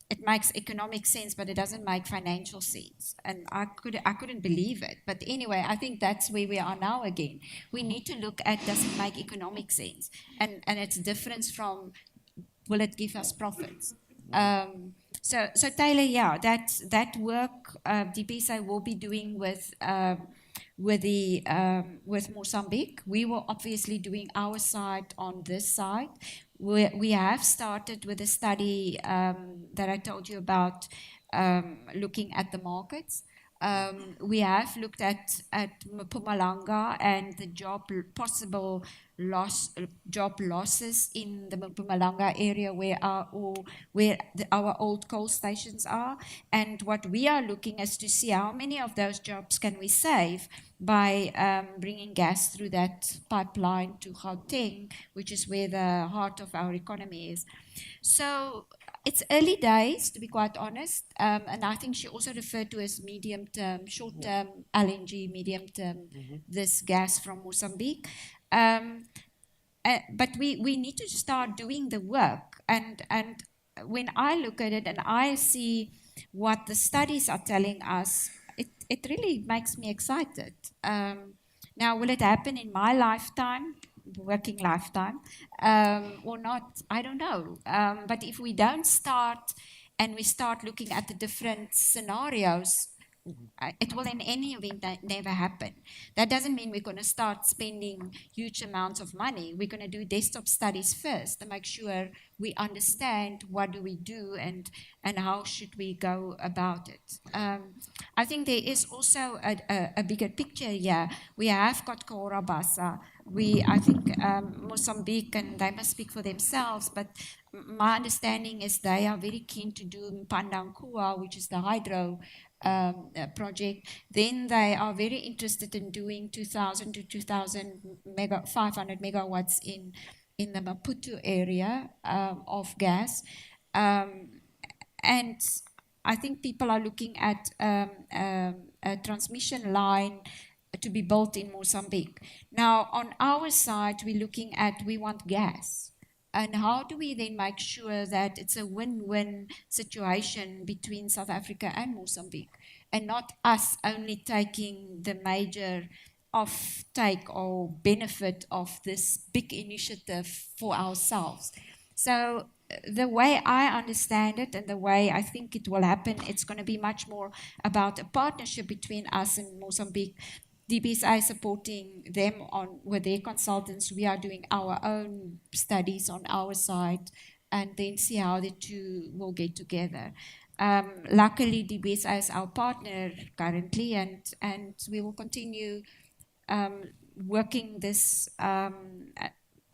it makes economic sense, but it doesn't make financial sense. And I couldn't believe it. But anyway, I think that's where we are now again. We need to look at, does it make economic sense? And it's different from, will it give us profits? So Taylor, yeah, that work DBSA will be doing with Mozambique. We will obviously doing our side on this side. We have started with a study that I told you about, looking at the markets. We have looked at Mpumalanga and the possible job losses in the Mpumalanga area where our old coal stations are. And what we are looking is to see how many of those jobs can we save by bringing gas through that pipeline to Gauteng, which is where the heart of our economy is. So it's early days, to be quite honest, and I think she also referred to as medium-term, short-term LNG, medium-term, this gas from Mozambique. But we need to start doing the work. And when I look at it and I see what the studies are telling us, it really makes me excited. Now, will it happen in my lifetime? Working lifetime or not, I don't know. But if we don't start and we start looking at the different scenarios, it will in any event never happen. That doesn't mean we're going to start spending huge amounts of money. We're going to do desktop studies first to make sure we understand what do we do and how should we go about it. I think there is also a bigger picture here. We have got Cahora Bassa. I think Mozambique, and they must speak for themselves, but my understanding is they are very keen to do Mpandankua, which is the hydro project. Then they are very interested in doing 2,000 to 2,500 megawatts in the Maputo area of gas. And I think people are looking at a transmission line to be built in Mozambique. Now, on our side, we're looking at, we want gas. And how do we then make sure that it's a win-win situation between South Africa and Mozambique, and not us only taking the major off-take or benefit of this big initiative for ourselves? So the way I understand it and the way I think it will happen, it's going to be much more about a partnership between us and Mozambique. DBSA supporting them with their consultants. We are doing our own studies on our side and then see how the two will get together. Luckily, DBSA is our partner currently, and we will continue working this,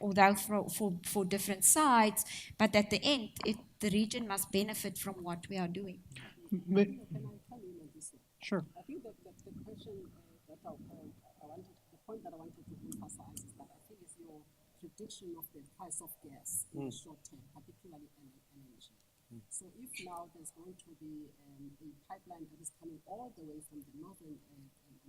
although for different sides, but at the end, the region must benefit from what we are doing. Sure. I think the question question that the point that I wanted to emphasize is that I think is your prediction of the price of gas in the short term, particularly energy. So if now there's going to be a pipeline that is coming all the way from the northern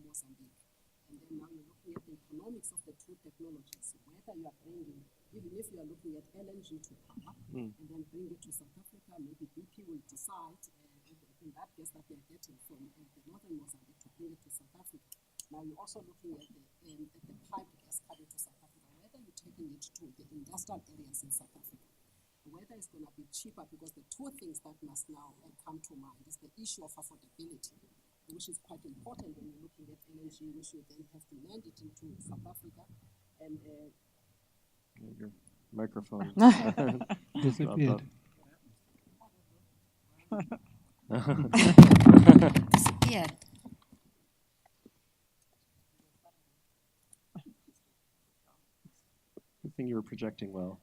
Mozambique, and then now you're looking at the economics of the two technologies, whether you are bringing, even if you are looking at LNG to power, and then bring it to South Africa, maybe BP will decide in that gas that they are getting from the northern Mozambique to bring it to South Africa. Now you're also looking at the pipe gas coming to South Africa, whether you're taking it to the industrial areas in South Africa, whether it's going to be cheaper, because the two things that must now come to mind is the issue of affordability, which is quite important when you're looking at energy, which you then have to land it into South Africa. And your microphone disappeared. Disappeared. Good thing you were projecting well.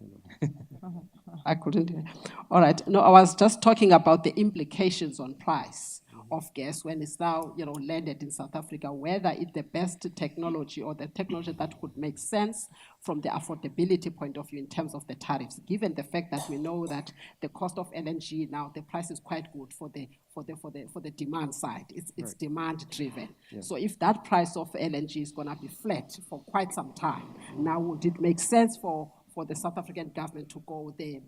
I couldn't. All right. No, I was just talking about the implications on price of gas when it's now, landed in South Africa, whether it's the best technology or the technology that could make sense from the affordability point of view in terms of the tariffs, given the fact that we know that the cost of LNG now, the price is quite good for the demand side. It's Right. demand driven. Yeah. So if that price of LNG is going to be flat for quite some time, now would it make sense for the South African government to go the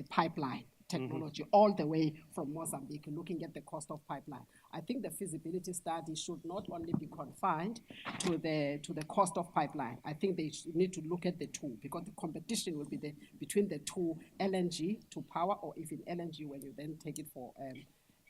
pipeline technology all the way from Mozambique, looking at the cost of pipeline? I think the feasibility study should not only be confined to the cost of pipeline. I think they need to look at the two, because the competition will be between the two, LNG to power, or even LNG when you then take it for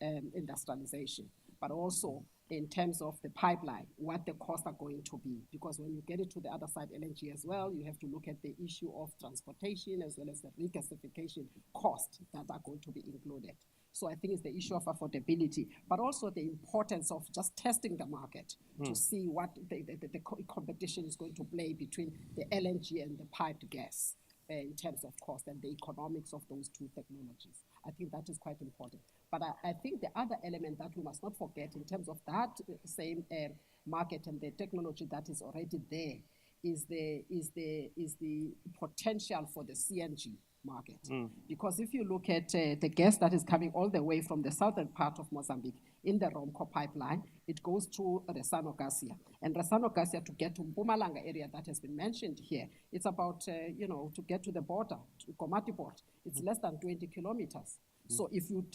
industrialization, but also in terms of the pipeline, what the costs are going to be. Because when you get it to the other side, LNG as well, you have to look at the issue of transportation as well as the regasification costs that are going to be included. So I think it's the issue of affordability, but also the importance of just testing the market to see what the competition is going to play between the LNG and the piped gas in terms of cost and the economics of those two technologies. I think that is quite important. But I think the other element that we must not forget in terms of that same market and the technology that is already there is the potential for the CNG market. Because if you look at the gas that is coming all the way from the southern part of Mozambique in the Romco pipeline, it goes through Resano Garcia. And Resano Garcia, to get to Mpumalanga area that has been mentioned here, it's about, to get to the border, to Komati port, it's less than 20 kilometers. So if you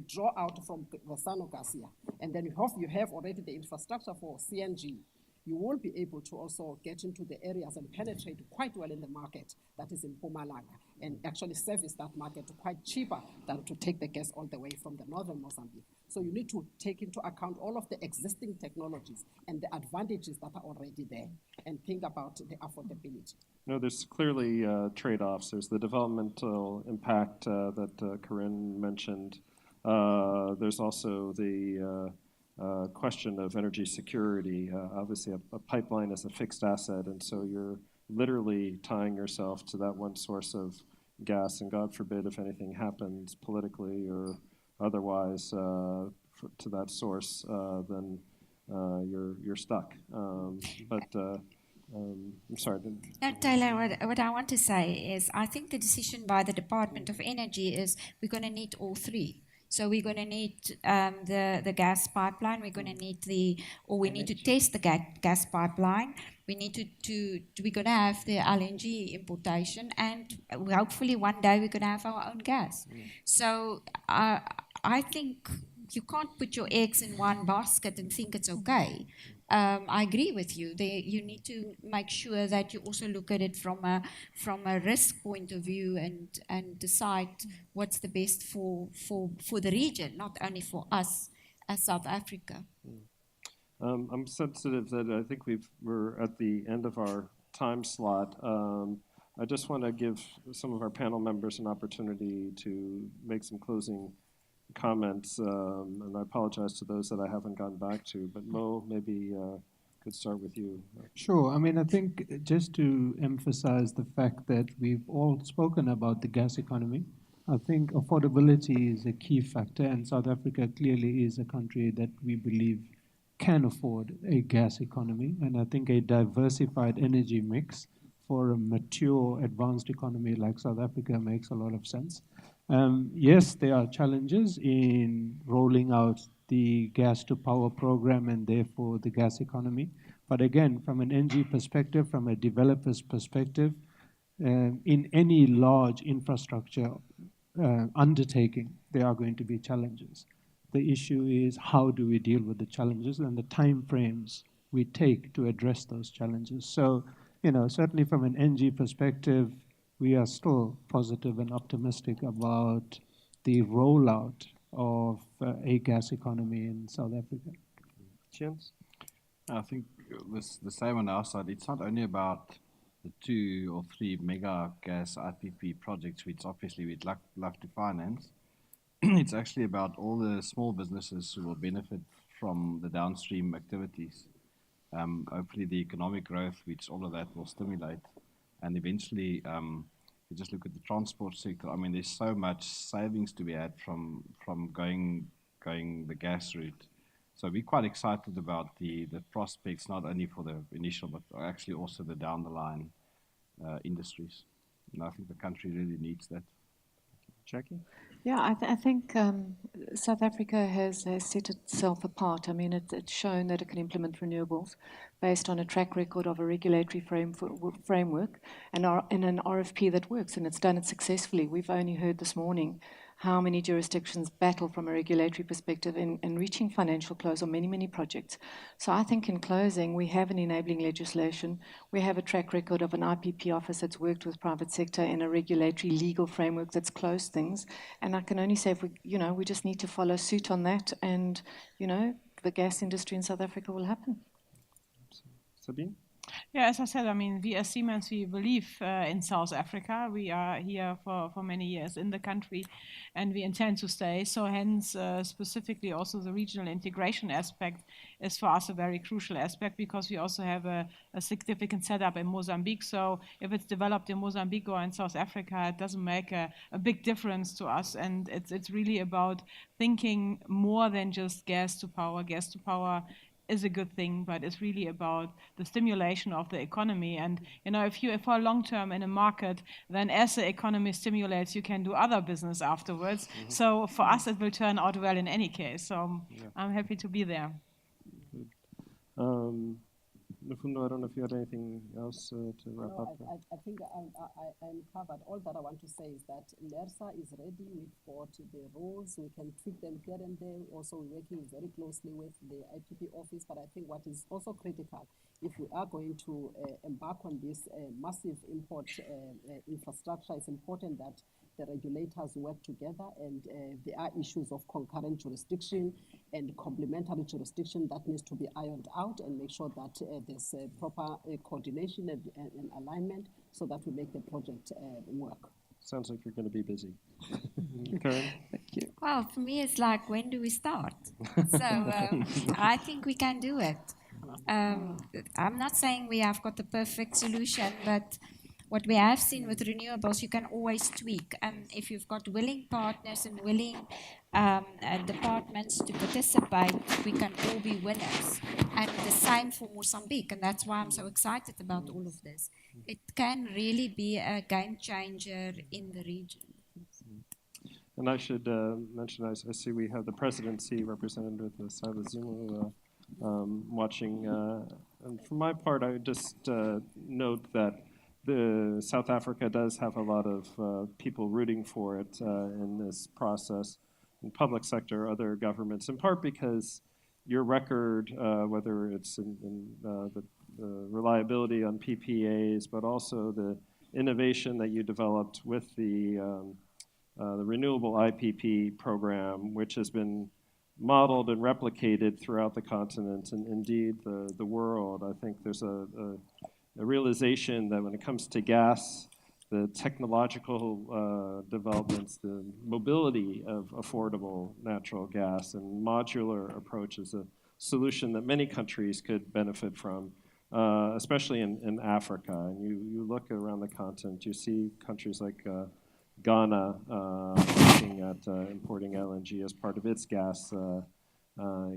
draw out from Resano Garcia, and then you have already the infrastructure for CNG, you will be able to also get into the areas and penetrate quite well in the market that is in Mpumalanga, and actually service that market quite cheaper than to take the gas all the way from the northern Mozambique. So you need to take into account all of the existing technologies and the advantages that are already there, and think about the affordability. No, there's clearly trade-offs. There's the developmental impact that Corinne mentioned. There's also the question of energy security. Obviously, a pipeline is a fixed asset, and so you're literally tying yourself to that one source of gas, and God forbid if anything happens politically or otherwise to that source, then you're stuck. I'm sorry. Taylor, what I want to say is I think the decision by the Department of Energy is we're going to need all three. So we're going to need the gas pipeline. We're going to need we need to test the gas pipeline. We need we're going to have the LNG importation, and hopefully one day we're going to have our own gas. So I think you can't put your eggs in one basket and think it's okay. I agree with you. You need to make sure that you also look at it from a risk point of view and decide what's the best for the region, not only for us as South Africa. I'm sensitive that I think we're at the end of our time slot. I just want to give some of our panel members an opportunity to make some closing comments, and I apologize to those that I haven't gotten back to, but Mo, maybe could start with you. Sure. I mean, I think just to emphasize the fact that we've all spoken about the gas economy, I think affordability is a key factor, and South Africa clearly is a country that we believe can afford a gas economy, and I think a diversified energy mix for a mature, advanced economy like South Africa makes a lot of sense. Yes, there are challenges in rolling out the gas to power program and therefore the gas economy. But again, from an energy perspective, from a developer's perspective, in any large infrastructure undertaking, there are going to be challenges. The issue is how do we deal with the challenges and the time frames we take to address those challenges. So, certainly from an NG perspective, we are still positive and optimistic about the rollout of a gas economy in South Africa. James? I think the same on our side. It's not only about the 2 or 3 mega gas IPP projects, which obviously we'd love to finance. It's actually about all the small businesses who will benefit from the downstream activities. Hopefully the economic growth, which all of that will stimulate. And eventually, you just look at the transport sector. I mean, there's so much savings to be had from going the gas route. So we're quite excited about the prospects, not only for the initial, but actually also the down the line industries. And I think the country really needs that. Jackie? Yeah, I think South Africa has set itself apart. I mean, it's shown that it can implement renewables based on a track record of a regulatory framework and an RFP that works, and it's done it successfully. We've only heard this morning how many jurisdictions battle from a regulatory perspective in reaching financial close on many, many projects. So I think in closing, we have an enabling legislation. We have a track record of an IPP office that's worked with private sector in a regulatory legal framework that's closed things. And I can only say, if we just need to follow suit on that, and, the gas industry in South Africa will happen. Sabine? Yeah, as I said, I mean, we as Siemens, we believe in South Africa. We are here for many years in the country, and we intend to stay. So hence, specifically also the regional integration aspect is for us a very crucial aspect, because we also have a significant setup in Mozambique. So if it's developed in Mozambique or in South Africa, it doesn't make a big difference to us. And it's really about thinking more than just gas to power. Gas to power is a good thing, but it's really about the stimulation of the economy. And if you are for long term in a market, then as the economy stimulates, you can do other business afterwards. Mm-hmm. So for us, it will turn out well in any case. So I'm happy to be there. Lufundo, I don't know if you had anything else to wrap up. I think I'm covered. All that I want to say is that NERSA is ready. We've got the rules. We can tweak them here and there. Also, we're working very closely with the IPP office. But I think what is also critical, if we are going to embark on this massive import infrastructure, it's important that the regulators work together, and there are issues of concurrent jurisdiction and complementary jurisdiction that needs to be ironed out, and make sure that there's proper coordination and alignment so that we make the project work. Sounds like you're going to be busy. Karen? Thank you. Well, for me, it's like, when do we start? So I think we can do it. I'm not saying we have got the perfect solution, but what we have seen with renewables, you can always tweak. And if you've got willing partners and willing departments to participate, we can all be winners. And the same for Mozambique. And that's why I'm so excited about all of this. It can really be a game changer in the region. And I should mention, I see we have the presidency represented with Silas Zuma watching. And for my part, I would just note that South Africa does have a lot of people rooting for it in this process, in public sector, other governments, in part because your record, whether it's in the reliability on PPAs, but also the innovation that you developed with the renewable IPP program, which has been modeled and replicated throughout the continent and indeed the world. I think there's a realization that when it comes to gas, the technological developments, the mobility of affordable natural gas and modular approach is a solution that many countries could benefit from, especially in Africa. And you look around the continent, you see countries like Ghana looking at importing LNG as part of its gas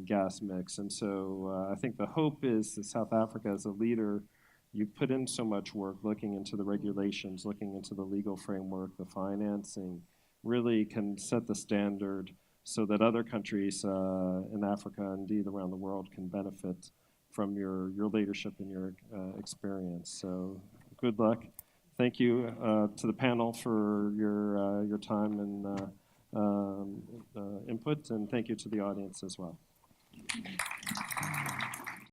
gas mix. And so I think the hope is that South Africa, as a leader, you've put in so much work looking into the regulations, looking into the legal framework, the financing, really can set the standard so that other countries in Africa, indeed around the world, can benefit from your leadership and your experience. So good luck. Thank you to the panel for your time and input, and thank you to the audience as well.